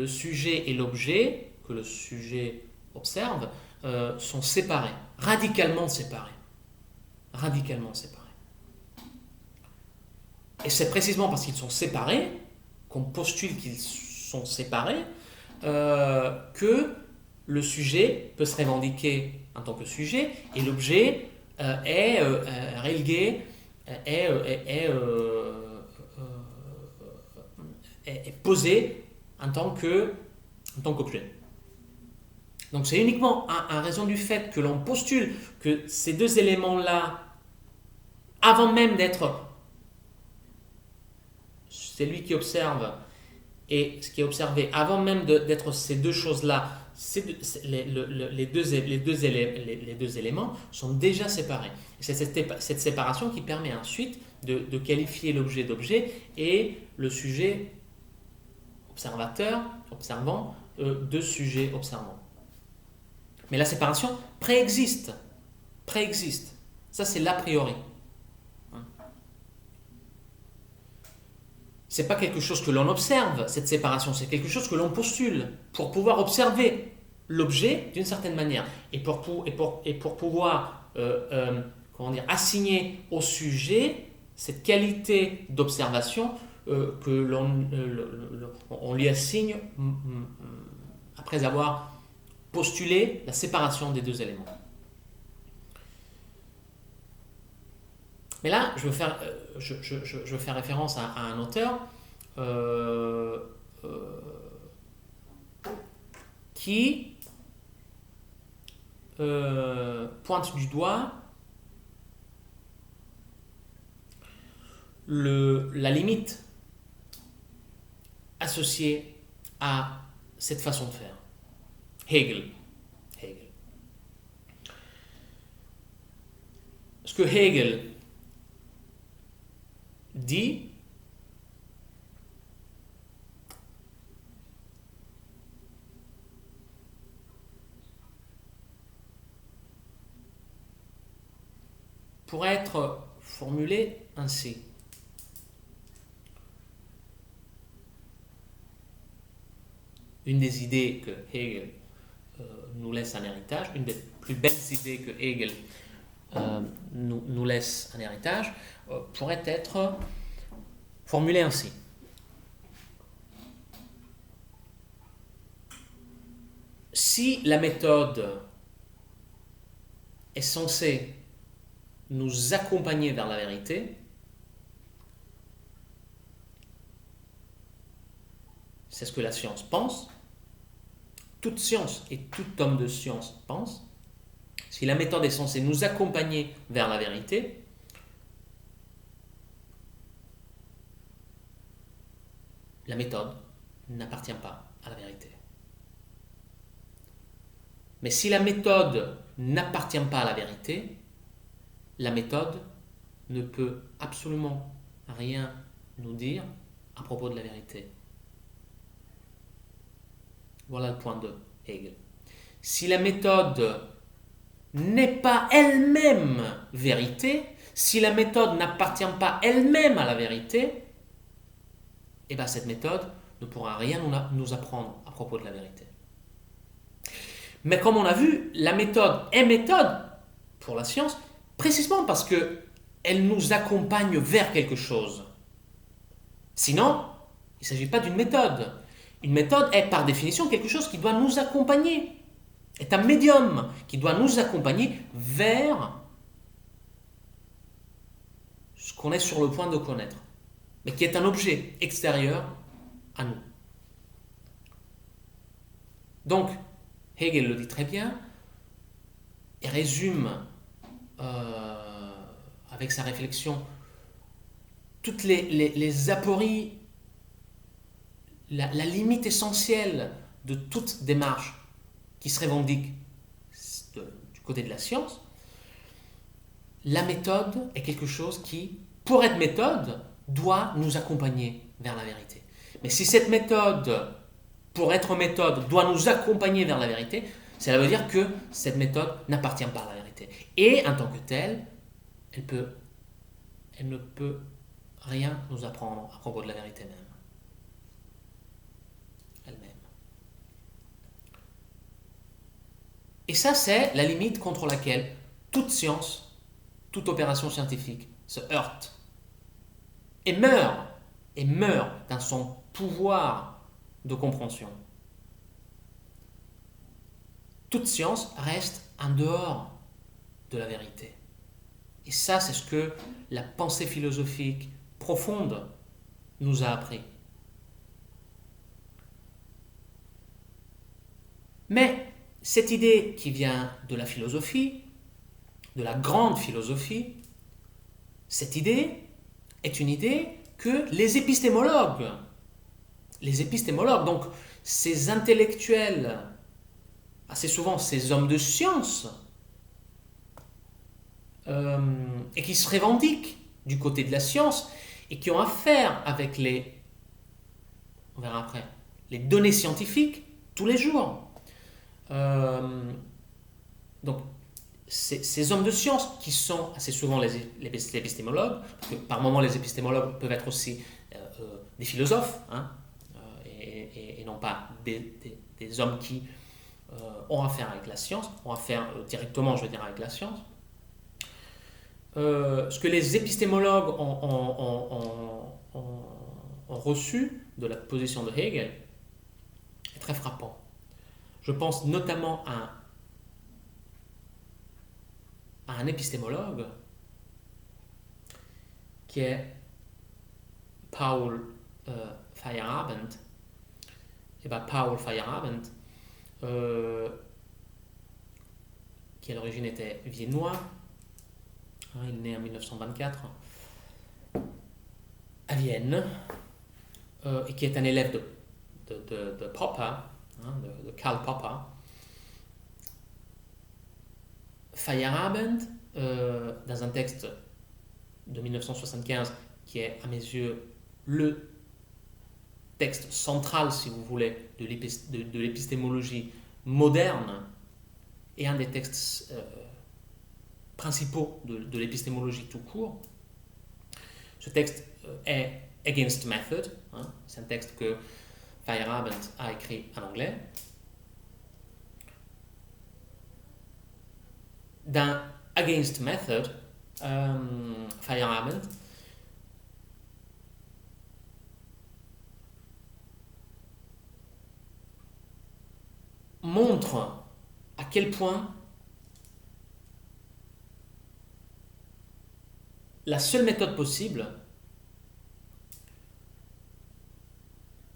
sujet et l'objet que le sujet observe sont séparés, radicalement séparés. Radicalement séparés. Et c'est précisément parce qu'ils sont séparés, qu'on postule qu'ils sont séparés, que le sujet peut se revendiquer en tant que sujet et l'objet est relégué, est posé en tant qu'objet. Donc c'est uniquement en raison du fait que l'on postule que ces deux éléments-là, avant même d'être celui qui observe et ce qui est observé, avant même d'être ces deux choses-là, les deux éléments sont déjà séparés. C'est cette séparation qui permet ensuite de qualifier l'objet d'objet et le sujet observant, de sujet observant. Mais la séparation préexiste. Ça, c'est l'a priori. C'est pas quelque chose que l'on observe, cette séparation, c'est quelque chose que l'on postule pour pouvoir observer l'objet d'une certaine manière et pour pouvoir assigner au sujet cette qualité d'observation que on lui assigne après avoir postulé la séparation des deux éléments. Mais là, je veux faire référence à un auteur qui pointe du doigt la limite associée à cette façon de faire. Hegel. Ce que Hegel dit, pourrait être formulé ainsi. Une des idées que Hegel nous laisse en héritage, une des plus belles idées que Hegel nous laisse en héritage, pourrait être formulée ainsi. Si la méthode est censée nous accompagner vers la vérité, c'est ce que la science pense, toute science et tout homme de science pense, si la méthode est censée nous accompagner vers la vérité, la méthode n'appartient pas à la vérité. Mais si la méthode n'appartient pas à la vérité, la méthode ne peut absolument rien nous dire à propos de la vérité. Voilà le point de Hegel. Si la méthode n'est pas elle-même vérité, si la méthode n'appartient pas elle-même à la vérité, eh bien cette méthode ne pourra rien nous apprendre à propos de la vérité. Mais comme on a vu, la méthode est méthode pour la science, précisément parce qu'elle nous accompagne vers quelque chose. Sinon, il ne s'agit pas d'une méthode. Une méthode est par définition quelque chose qui doit nous accompagner, est un médium qui doit nous accompagner vers ce qu'on est sur le point de connaître, mais qui est un objet extérieur à nous. Donc, Hegel le dit très bien et résume avec sa réflexion toutes les apories, la limite essentielle de toute démarche qui se revendique du côté de la science. La méthode est quelque chose qui, pour être méthode, doit nous accompagner vers la vérité. Mais si cette méthode, pour être méthode, doit nous accompagner vers la vérité, cela veut dire que cette méthode n'appartient pas à la vérité. Et en tant que telle, elle ne peut rien nous apprendre à propos de la vérité même. Elle-même. Et ça, c'est la limite contre laquelle toute science, toute opération scientifique se heurte et meurt dans son pouvoir de compréhension. Toute science reste en dehors de la vérité. Et ça, c'est ce que la pensée philosophique profonde nous a appris. Mais cette idée qui vient de la philosophie, de la grande philosophie, cette idée est une idée que les épistémologues, donc ces intellectuels, assez souvent ces hommes de science, et qui se revendiquent du côté de la science et qui ont affaire avec on verra après, les données scientifiques tous les jours. Donc, ces hommes de science qui sont assez souvent les épistémologues, parce que par moments les épistémologues peuvent être aussi des philosophes, et non pas des hommes qui ont affaire avec la science, ont affaire directement, je veux dire, avec la science. Ce que les épistémologues ont reçu de la position de Hegel est très frappant. Je pense notamment à un épistémologue qui est Paul Feyerabend. Et bien Paul Feyerabend qui à l'origine était viennois. Il est né en 1924 à Vienne, et qui est un élève de Popper, de Karl Popper. Feyerabend, dans un texte de 1975, qui est à mes yeux le texte central, si vous voulez, de l'épistémologie moderne, et un des textes principaux de l'épistémologie tout court. Ce texte est Against Method, c'est un texte que Feyerabend a écrit en anglais. Dans Against Method, Feyerabend montre à quel point la seule méthode possible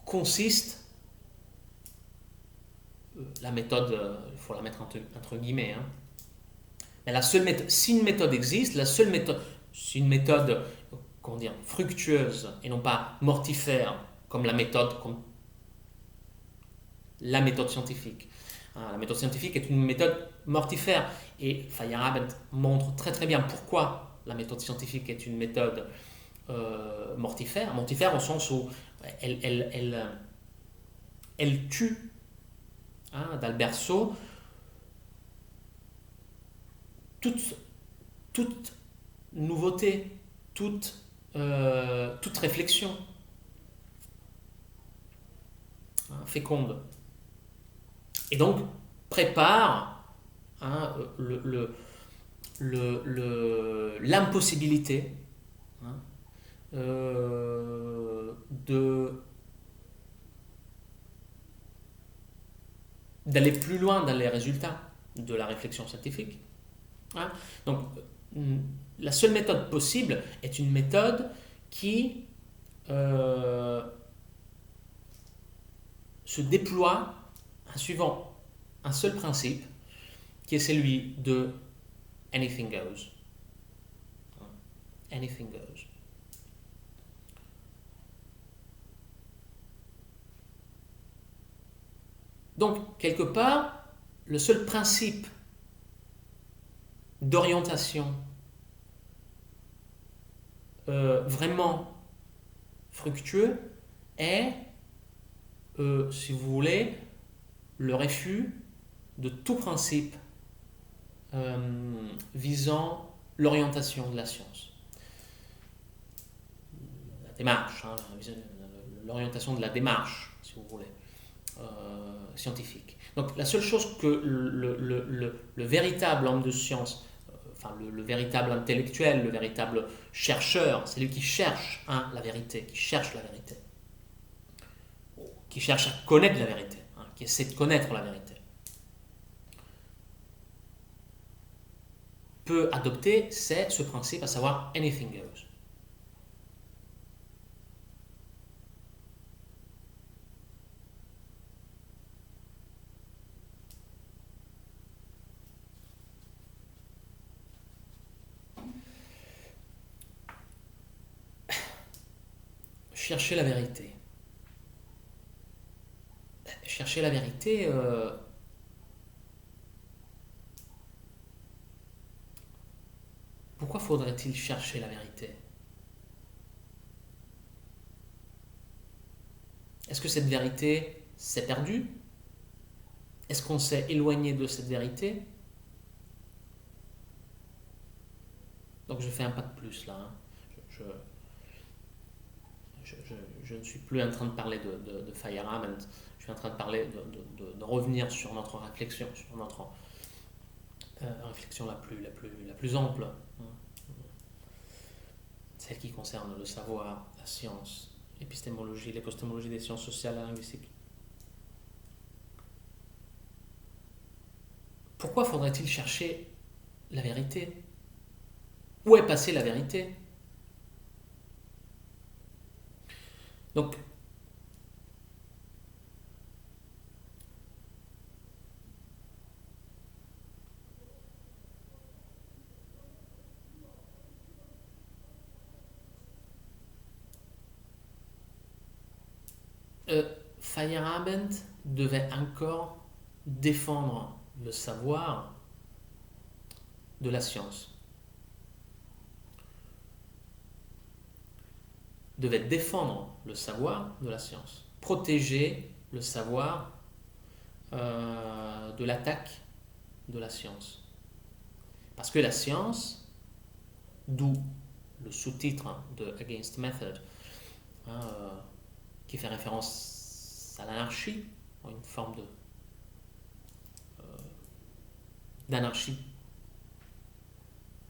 consiste, la méthode, il faut la mettre entre guillemets, mais la seule méthode, si une méthode existe, la seule méthode, si une méthode, comment dire, fructueuse et non pas mortifère, comme la méthode scientifique. La méthode scientifique est une méthode mortifère, et Feyerabend montre très très bien pourquoi la méthode scientifique est une méthode mortifère au sens où elle tue, d'Albert Sceaux, toute nouveauté, toute réflexion féconde. Et donc prépare l'impossibilité d'aller plus loin dans les résultats de la réflexion scientifique. Donc, la seule méthode possible est une méthode qui se déploie en suivant un seul principe, qui est celui de anything goes. Anything goes. Donc, quelque part, le seul principe d'orientation vraiment fructueux est, si vous voulez, le refus de tout principe visant l'orientation de la science. La démarche, l'orientation de la démarche, si vous voulez, scientifique. Donc la seule chose que le véritable homme de science, le véritable intellectuel, le véritable chercheur, c'est lui qui cherche la vérité, qui cherche la vérité, qui cherche à connaître la vérité, qui essaie de connaître la vérité, peut adopter, c'est ce principe, à savoir anything goes. Chercher la vérité. Chercher la vérité, pourquoi faudrait-il chercher la vérité? Est-ce que cette vérité s'est perdue? Est-ce qu'on s'est éloigné de cette vérité? Donc je fais un pas de plus là. Je ne suis plus en train de parler de Feyerabend, je suis en train de parler de revenir sur notre réflexion, sur notre réflexion la plus ample, celle qui concerne le savoir, la science, l'épistémologie des sciences sociales et linguistiques. Pourquoi faudrait-il chercher la vérité? Où est passée la vérité? Donc, Feyerabend devait encore défendre le savoir de la science. Devait défendre le savoir de la science. Protéger le savoir de l'attaque de la science. Parce que la science, d'où le sous-titre de Against Method, qui fait référence à l'anarchie, une forme d'anarchie,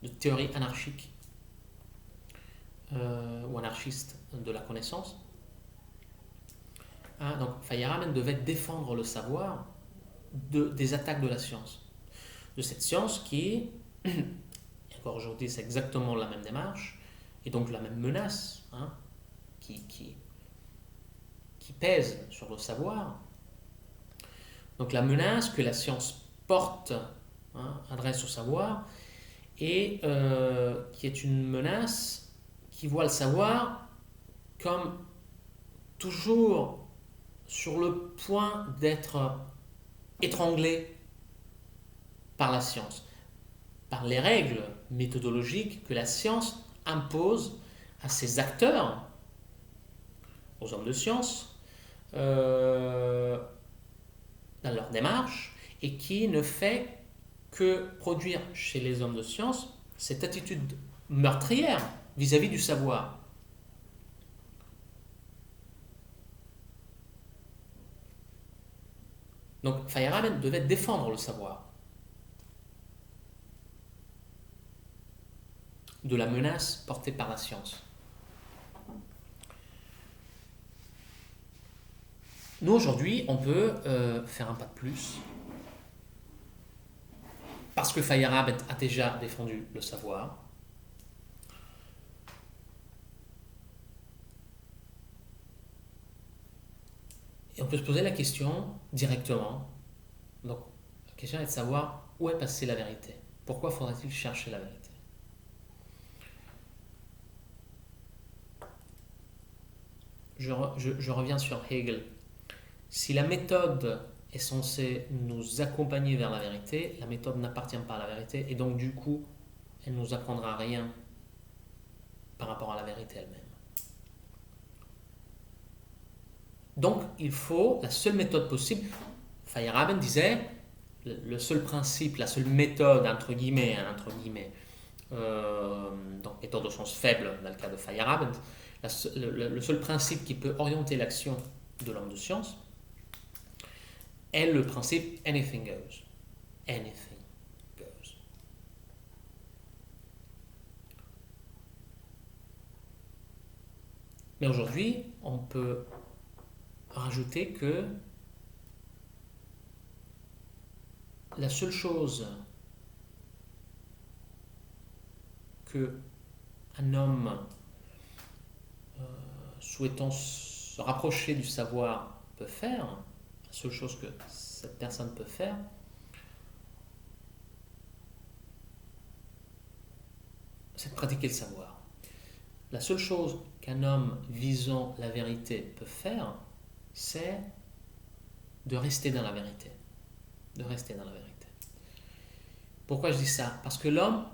de théorie anarchique ou anarchiste de la connaissance. Donc Feyerabend devait défendre le savoir des attaques de la science. De cette science qui, et encore aujourd'hui c'est exactement la même démarche, et donc la même menace qui pèse sur le savoir. Donc la menace que la science porte, adresse au savoir, et qui est une menace qui voit le savoir comme toujours sur le point d'être étranglé par la science, par les règles méthodologiques que la science impose à ses acteurs, aux hommes de science, dans leur démarche, et qui ne fait que produire chez les hommes de science cette attitude meurtrière vis-à-vis du savoir. Donc Feyerabend devait défendre le savoir de la menace portée par la science. Nous aujourd'hui, on peut faire un pas de plus parce que Feyerabend a déjà défendu le savoir. Et on peut se poser la question directement. Donc, la question est de savoir où est passée la vérité. Pourquoi faudrait-il chercher la vérité? Je reviens sur Hegel. Si la méthode est censée nous accompagner vers la vérité, la méthode n'appartient pas à la vérité et donc du coup, elle ne nous apprendra rien par rapport à la vérité elle-même. Donc, il faut la seule méthode possible. Feyerabend disait, le seul principe, la seule méthode, entre guillemets, donc méthode au sens faible dans le cas de Feyerabend, le seul principe qui peut orienter l'action de l'homme de science est le principe anything goes. Anything goes. Mais aujourd'hui, on peut rajouter que la seule chose que un homme souhaitant se rapprocher du savoir peut faire, la seule chose que cette personne peut faire, c'est de pratiquer le savoir. La seule chose qu'un homme visant la vérité peut faire, c'est de rester dans la vérité. De rester dans la vérité. Pourquoi je dis ça? Parce que l'homme,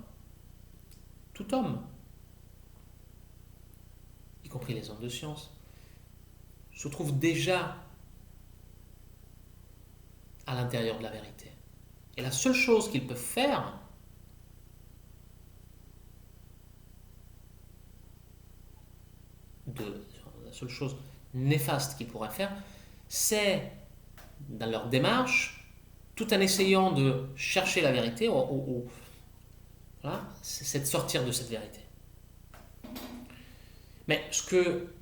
tout homme, y compris les hommes de science, se trouve déjà à l'intérieur de la vérité. Et la seule chose qu'ils peuvent faire, la seule chose néfaste qu'ils pourraient faire, c'est, dans leur démarche, tout en essayant de chercher la vérité, voilà, c'est de sortir de cette vérité. Mais ce que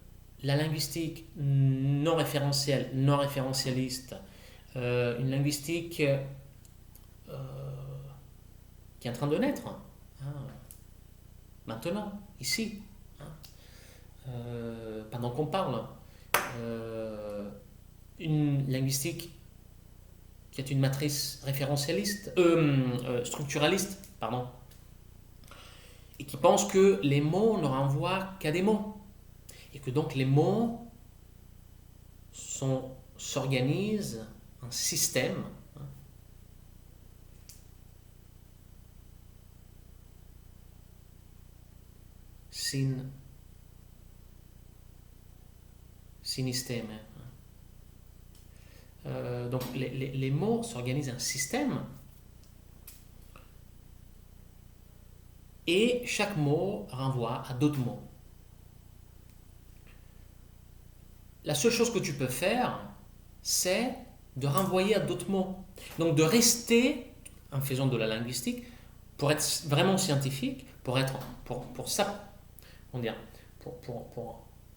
la linguistique non référentielle, non référentialiste, une linguistique qui est en train de naître, maintenant, ici, pendant qu'on parle, une linguistique qui est une matrice référentialiste, structuraliste, pardon, et qui pense que les mots ne renvoient qu'à des mots, et que donc les mots s'organisent en système, hein, synystème. Donc les mots s'organisent en système et chaque mot renvoie à d'autres mots. La seule chose que tu peux faire, c'est de renvoyer à d'autres mots. Donc de rester, en faisant de la linguistique, pour être vraiment scientifique, pour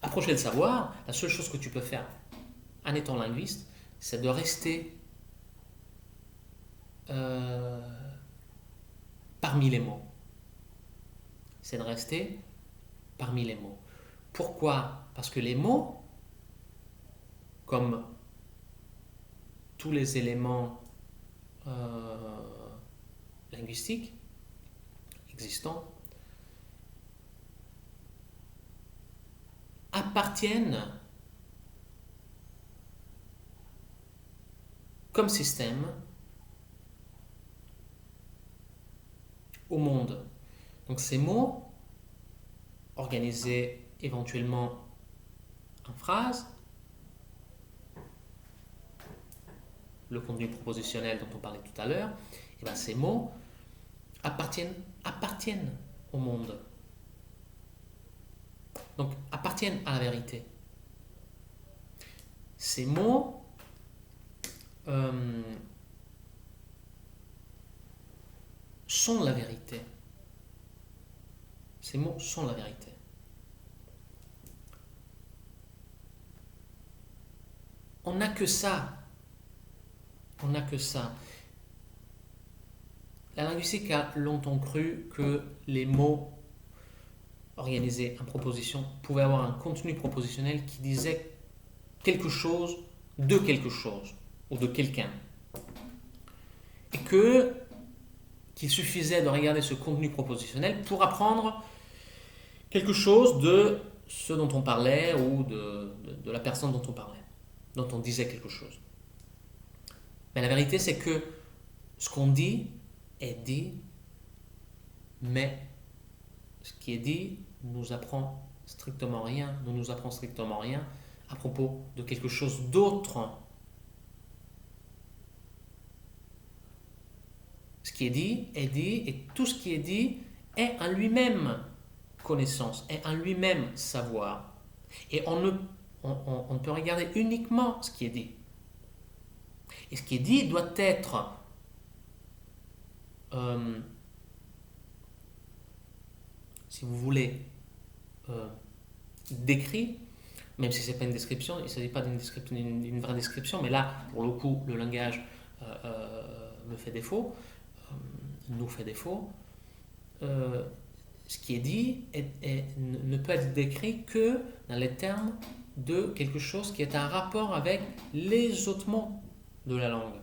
approcher le savoir, la seule chose que tu peux faire en étant linguiste, c'est de rester parmi les mots. C'est de rester parmi les mots. Pourquoi ? Parce que les mots, comme tous les éléments linguistiques existants, appartiennent comme système au monde. Donc ces mots, organisés éventuellement en phrases, le contenu propositionnel dont on parlait tout à l'heure, et bien ces mots appartiennent au monde. Donc appartiennent à la vérité. Ces mots sont la vérité. Ces mots sont la vérité. On n'a que ça. On n'a que ça. La linguistique a longtemps cru que les mots organisés en proposition pouvaient avoir un contenu propositionnel qui disait quelque chose de quelque chose ou de quelqu'un. Et qu'il suffisait de regarder ce contenu propositionnel pour apprendre quelque chose de ce dont on parlait ou de la personne dont on parlait, dont on disait quelque chose. Mais la vérité, c'est que ce qu'on dit est dit, mais ce qui est dit ne nous apprend strictement rien à propos de quelque chose d'autre. Ce qui est dit, et tout ce qui est dit est en lui-même connaissance, est en lui-même savoir. Et on peut regarder uniquement ce qui est dit. Et ce qui est dit doit être si vous voulez, décrit, même si ce n'est pas une description, il ne s'agit pas d'une vraie description, mais là, pour le coup, le langage me fait défaut, nous fait défaut. Ce qui est dit ne peut être décrit que dans les termes de quelque chose qui est en rapport avec les autres mots de la langue.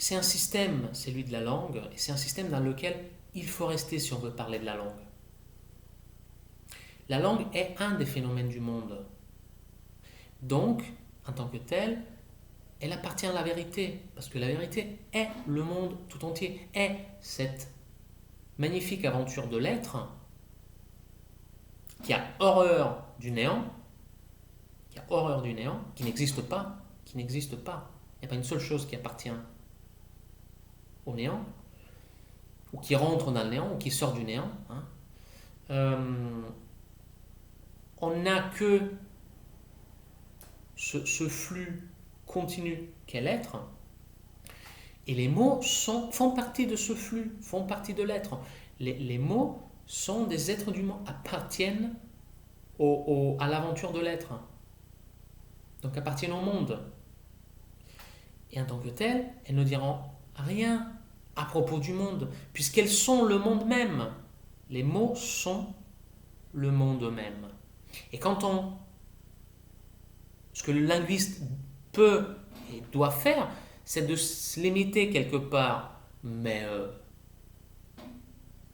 C'est un système, celui de la langue, et c'est un système dans lequel il faut rester si on veut parler de la langue. La langue est un des phénomènes du monde. Donc, en tant que telle, elle appartient à la vérité, parce que la vérité est le monde tout entier, est cette magnifique aventure de l'être qui a horreur du néant, qui n'existe pas. Il n'y a pas une seule chose qui appartient au néant, ou qui rentre dans le néant, ou qui sort du néant. On n'a que ce flux continu qu'est l'être, et les mots font partie de ce flux, font partie de l'être. Les mots sont des êtres du monde, appartiennent à l'aventure de l'être, donc appartiennent au monde. Et en tant que telles, elles ne diront rien à propos du monde, puisqu'elles sont le monde même. Les mots sont le monde même. Et ce que le linguiste peut et doit faire, c'est de se limiter quelque part, mais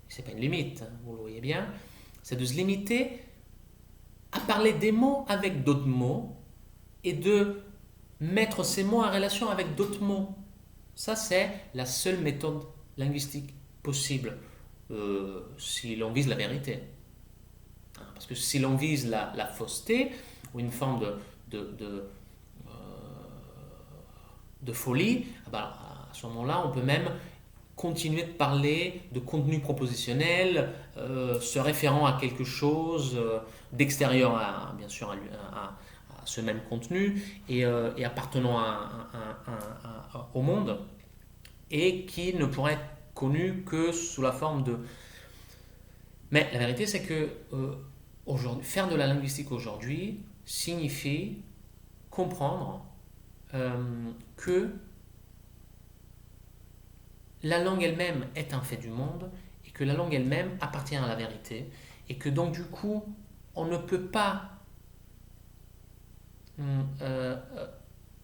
c'est pas une limite, vous le voyez bien, c'est de se limiter à parler des mots avec d'autres mots et de mettre ces mots en relation avec d'autres mots. Ça, c'est la seule méthode linguistique possible si l'on vise la vérité. Parce que si l'on vise la fausseté ou une forme euh, de folie, ben, à ce moment-là, on peut même continuer de parler de contenu propositionnel, se référant à quelque chose d'extérieur bien sûr à ce même contenu et appartenant au monde et qui ne pourrait être connu que sous la forme de... Mais la vérité c'est que faire de la linguistique aujourd'hui signifie comprendre que la langue elle-même est un fait du monde et que la langue elle-même appartient à la vérité et que donc du coup on ne peut pas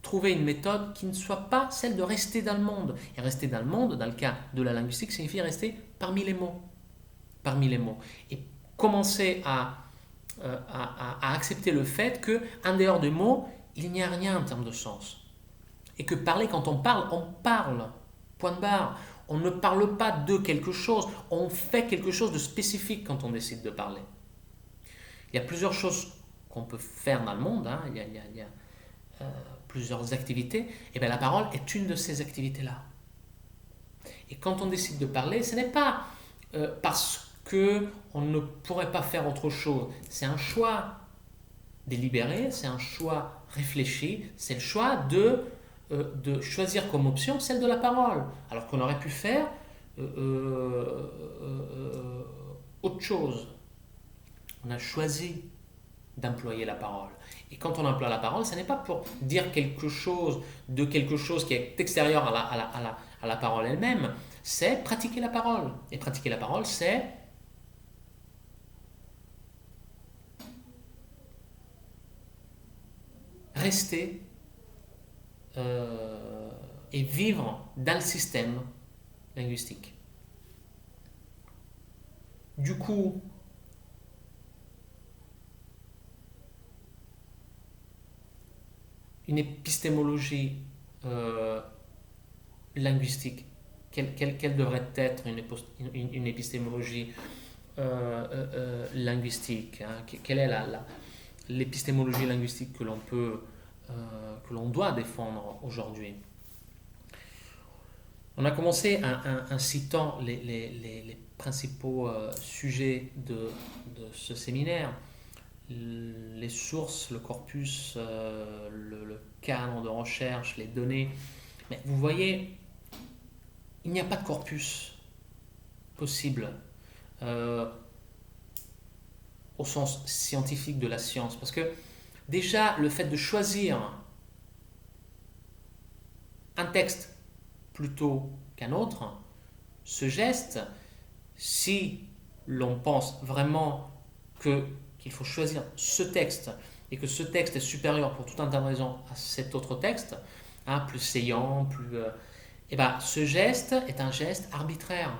trouver une méthode qui ne soit pas celle de rester dans le monde. Et rester dans le monde, dans le cas de la linguistique, signifie rester parmi les mots. Parmi les mots. Et commencer à accepter le fait qu'en dehors des mots, il n'y a rien en termes de sens. Et que parler, quand on parle. Point de barre. On ne parle pas de quelque chose, on fait quelque chose de spécifique quand on décide de parler. Il y a plusieurs choses qu'on peut faire dans le monde, hein. Il y a plusieurs activités, et bien la parole est une de ces activités-là. Et quand on décide de parler, ce n'est pas parce qu'on ne pourrait pas faire autre chose, c'est un choix délibéré, c'est un choix réfléchi, c'est le choix de choisir comme option celle de la parole, alors qu'on aurait pu faire autre chose. On a choisi d'employer la parole. Et quand on emploie la parole, ce n'est pas pour dire quelque chose de quelque chose qui est extérieur à la parole elle-même, c'est pratiquer la parole. Et pratiquer la parole, c'est rester et vivre dans le système linguistique. Du coup, une épistémologie linguistique, quelle devrait être une épistémologie linguistique, hein? Quelle est l'épistémologie linguistique que que l'on doit défendre aujourd'hui? On a commencé en citant les principaux sujets de ce séminaire, les sources, le corpus, le cadre de recherche, les données. Mais vous voyez, il n'y a pas de corpus possible au sens scientifique de la science. Parce que déjà, le fait de choisir un texte plutôt qu'un autre, ce geste, si l'on pense vraiment qu'il faut choisir ce texte et que ce texte est supérieur pour tout un tas de raisons à cet autre texte, hein, plus saillant, et ben, ce geste est un geste arbitraire.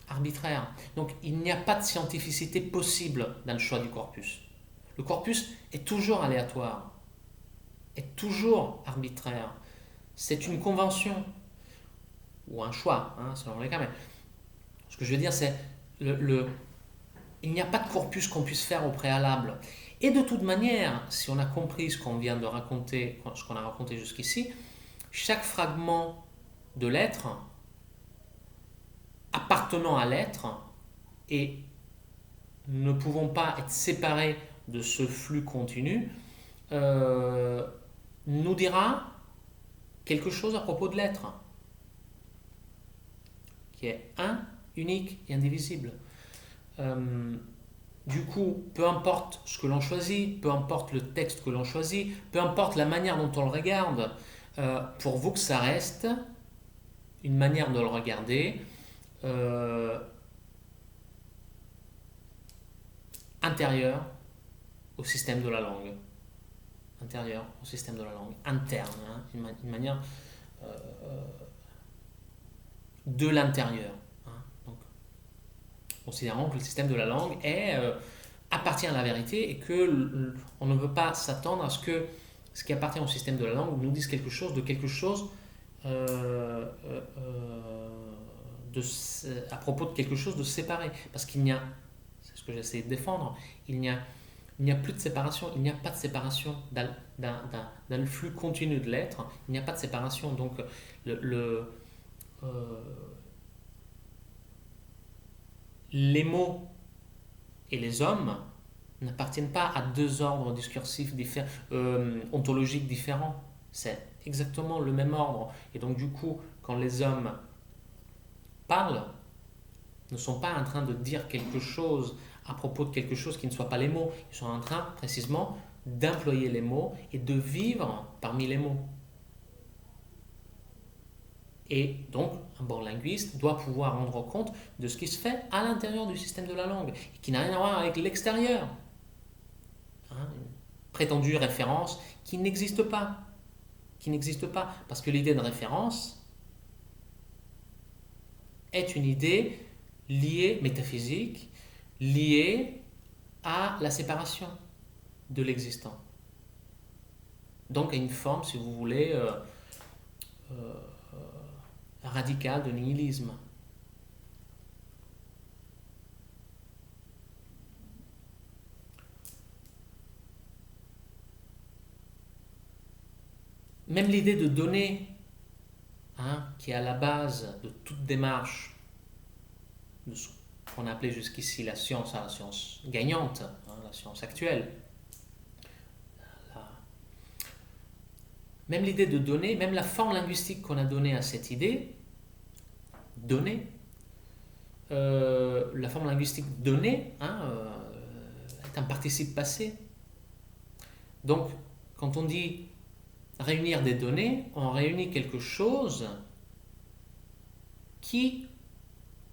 Arbitraire. Donc il n'y a pas de scientificité possible dans le choix du corpus. Le corpus est toujours aléatoire, est toujours arbitraire. C'est une convention ou un choix, hein, selon les cas. Mais ce que je veux dire, c'est il n'y a pas de corpus qu'on puisse faire au préalable. Et de toute manière, si on a compris ce qu'on vient de raconter, ce qu'on a raconté jusqu'ici, chaque fragment de l'être appartenant à l'être et ne pouvant pas être séparés de ce flux continu, nous dira quelque chose à propos de l'être, qui est un, unique et indivisible. Du coup, peu importe ce que l'on choisit, peu importe le texte que l'on choisit, peu importe la manière dont on le regarde, pour vous que ça reste une manière de le regarder intérieur au système de la langue. Intérieur au système de la langue. Interne, hein, une manière de l'intérieur. Hein. Donc, considérons que le système de la langue est appartient à la vérité et que on ne veut pas s'attendre à ce que ce qui appartient au système de la langue nous dise quelque chose de quelque chose euh, euh, euh, à propos de quelque chose de séparé. Parce qu'il n'y a, c'est ce que j'essaie de défendre, il n'y a plus de séparation, il n'y a pas de séparation dans le flux continu de l'être, il n'y a pas de séparation. Donc euh, les mots et les hommes n'appartiennent pas à deux ordres discursifs ontologiques différents. C'est exactement le même ordre. Et donc du coup, quand les hommes parlent, ne sont pas en train de dire quelque chose à propos de quelque chose qui ne soit pas les mots. Ils sont en train précisément d'employer les mots et de vivre parmi les mots. Et donc, un bon linguiste doit pouvoir rendre compte de ce qui se fait à l'intérieur du système de la langue, et qui n'a rien à voir avec l'extérieur. Une prétendue référence qui n'existe pas. Qui n'existe pas. Parce que l'idée de référence est une idée liée, métaphysique, liée à la séparation de l'existant. Donc à une forme, si vous voulez, euh, radicale de nihilisme. Même l'idée de donner, qui est à la base de toute démarche de ce qu'on appelait jusqu'ici la science gagnante, la science actuelle. Même l'idée de donner, même la forme linguistique qu'on a donnée à cette idée, donner, la forme linguistique donner est un participe passé. Donc, quand on dit réunir des données, on réunit quelque chose qui,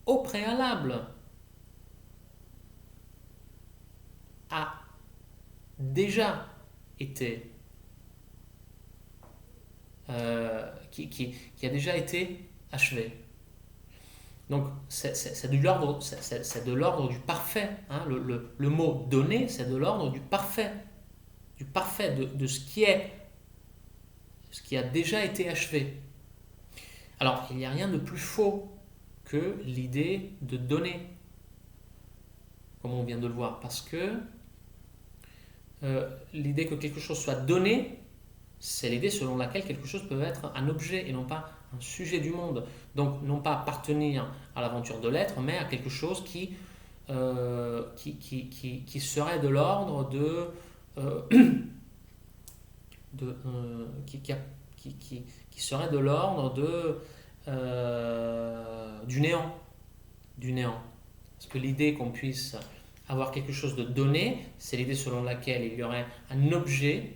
au préalable, a déjà été, qui a déjà été achevé. Donc c'est de l'ordre du parfait. Le mot donner, c'est de l'ordre du parfait de ce qui a déjà été achevé. Alors il n'y a rien de plus faux que l'idée de donner, comme on vient de le voir, parce que l'idée que quelque chose soit donné, c'est l'idée selon laquelle quelque chose peut être un objet et non pas un sujet du monde. Donc non pas appartenir à l'aventure de l'être, mais à quelque chose qui serait de l'ordre qui serait de l'ordre du néant. Du néant. Parce que l'idée qu'on puisse avoir quelque chose de donné, c'est l'idée selon laquelle il y aurait un objet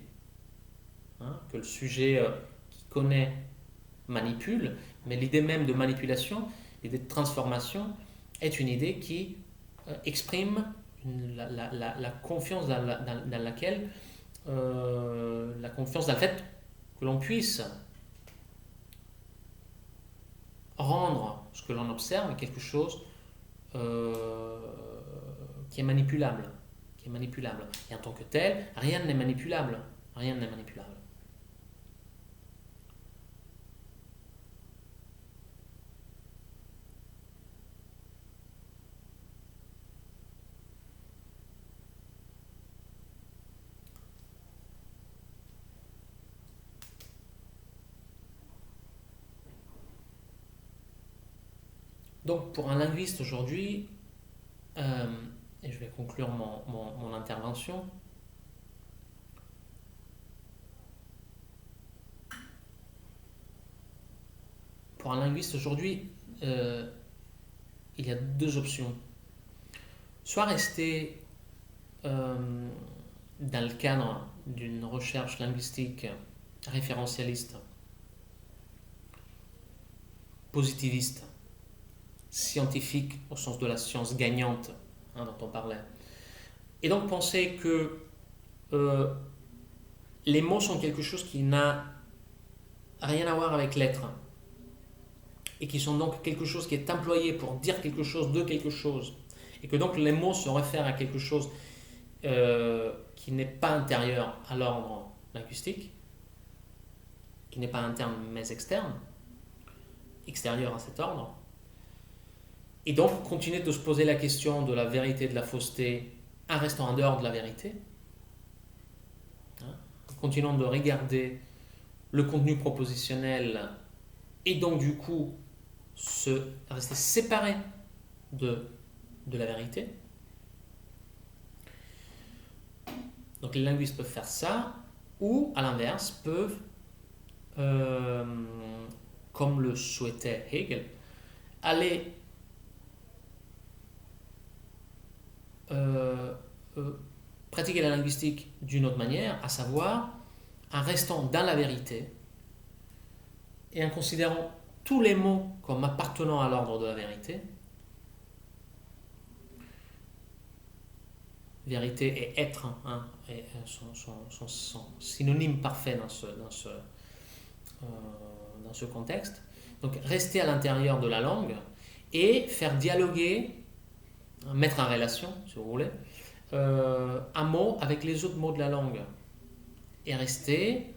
que le sujet qui connaît manipule, mais l'idée même de manipulation, l'idée de transformation, est une idée qui exprime la confiance dans laquelle, la confiance dans le fait que l'on puisse rendre ce que l'on observe quelque chose qui est manipulable, Et en tant que tel, rien n'est manipulable, rien n'est manipulable. Donc pour un linguiste aujourd'hui, et je vais conclure mon intervention, pour un linguiste aujourd'hui, il y a deux options. Soit rester dans le cadre d'une recherche linguistique référentialiste, positiviste, scientifique au sens de la science gagnante dont on parlait. Et donc penser que les mots sont quelque chose qui n'a rien à voir avec l'être et qui sont donc quelque chose qui est employé pour dire quelque chose de quelque chose et que donc les mots se réfèrent à quelque chose qui n'est pas intérieur à l'ordre linguistique, qui n'est pas interne mais externe, extérieur à cet ordre. Et donc, continuer de se poser la question de la vérité et de la fausseté en restant en dehors de la vérité. Continuons de regarder le contenu propositionnel et donc, du coup, rester séparé de la vérité. Donc, les linguistes peuvent faire ça, ou, à l'inverse, peuvent, comme le souhaitait Hegel, aller pratiquer la linguistique d'une autre manière, à savoir en restant dans la vérité et en considérant tous les mots comme appartenant à l'ordre de la vérité. Vérité et être sont synonymes parfaits dans ce contexte. Donc rester à l'intérieur de la langue et faire dialoguer, mettre en relation, si vous voulez, un mot avec les autres mots de la langue. Et rester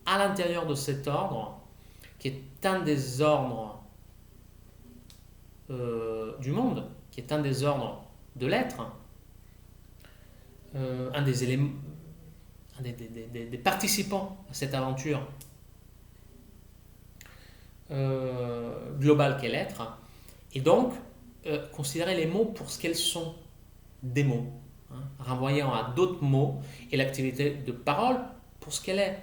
à l'intérieur de cet ordre, qui est un des ordres du monde, qui est un des ordres de l'être, un des éléments, un des participants à cette aventure globale qu'est l'être, et donc considérer les mots pour ce qu'elles sont, des mots, renvoyant à d'autres mots, et l'activité de parole pour ce qu'elle est,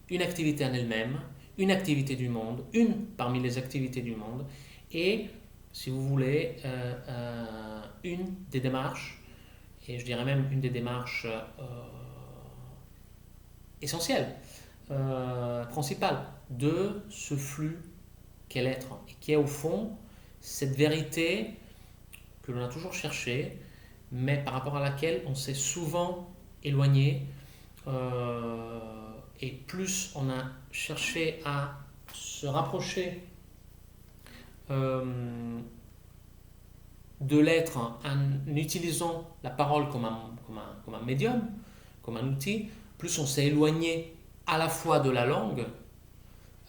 une activité en elle-même, une activité du monde, une parmi les activités du monde, et si vous voulez, une des démarches, et je dirais même une des démarches essentielles, principales de ce flux qu'est l'être, et qui est au fond cette vérité que l'on a toujours cherchée, mais par rapport à laquelle on s'est souvent éloigné, et plus on a cherché à se rapprocher de l'être en utilisant la parole comme un médium, comme un outil, plus on s'est éloigné à la fois de la langue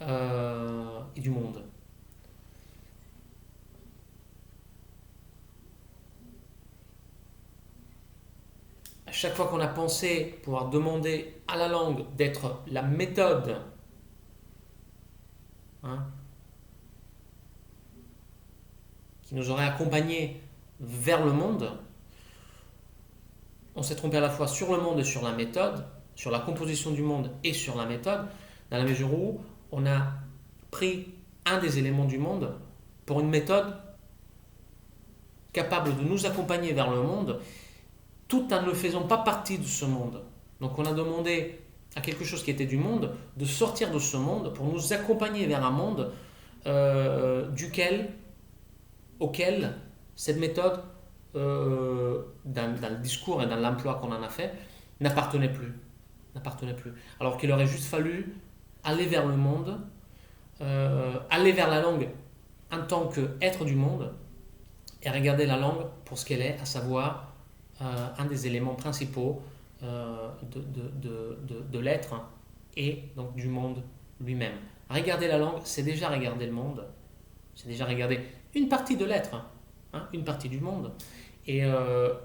et du monde. À chaque fois qu'on a pensé pouvoir demander à la langue d'être la méthode, qui nous aurait accompagnés vers le monde, on s'est trompé à la fois sur le monde et sur la méthode, sur la composition du monde et sur la méthode, dans la mesure où on a pris un des éléments du monde pour une méthode capable de nous accompagner vers le monde, tout en ne faisant pas partie de ce monde. Donc on a demandé à quelque chose qui était du monde de sortir de ce monde pour nous accompagner vers un monde auquel cette méthode, dans le discours et dans l'emploi qu'on en a fait, n'appartenait plus. Alors qu'il aurait juste fallu aller vers le monde, aller vers la langue en tant qu'être du monde, et regarder la langue pour ce qu'elle est, à savoir un des éléments principaux de l'être et donc du monde lui-même. Regarder la langue, c'est déjà regarder le monde, c'est déjà regarder une partie de l'être, une partie du monde, mais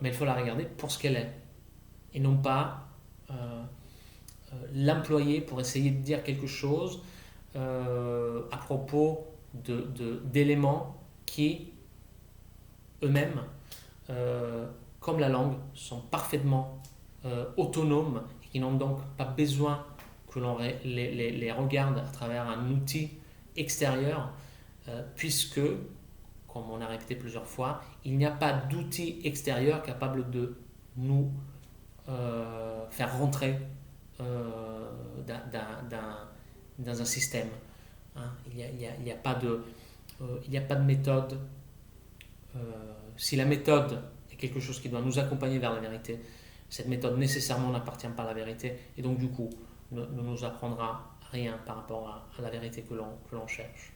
il faut la regarder pour ce qu'elle est, et non pas l'employer pour essayer de dire quelque chose à propos d'éléments qui, eux-mêmes, comme la langue, sont parfaitement autonomes et qui n'ont donc pas besoin que l'on les regarde à travers un outil extérieur, puisque, comme on a répété plusieurs fois, il n'y a pas d'outil extérieur capable de nous faire rentrer dans un système. Il n'y a pas de méthode. Si la méthode est quelque chose qui doit nous accompagner vers la vérité, cette méthode nécessairement n'appartient pas à la vérité, et donc du coup ne nous apprendra rien par rapport à la vérité que l'on cherche.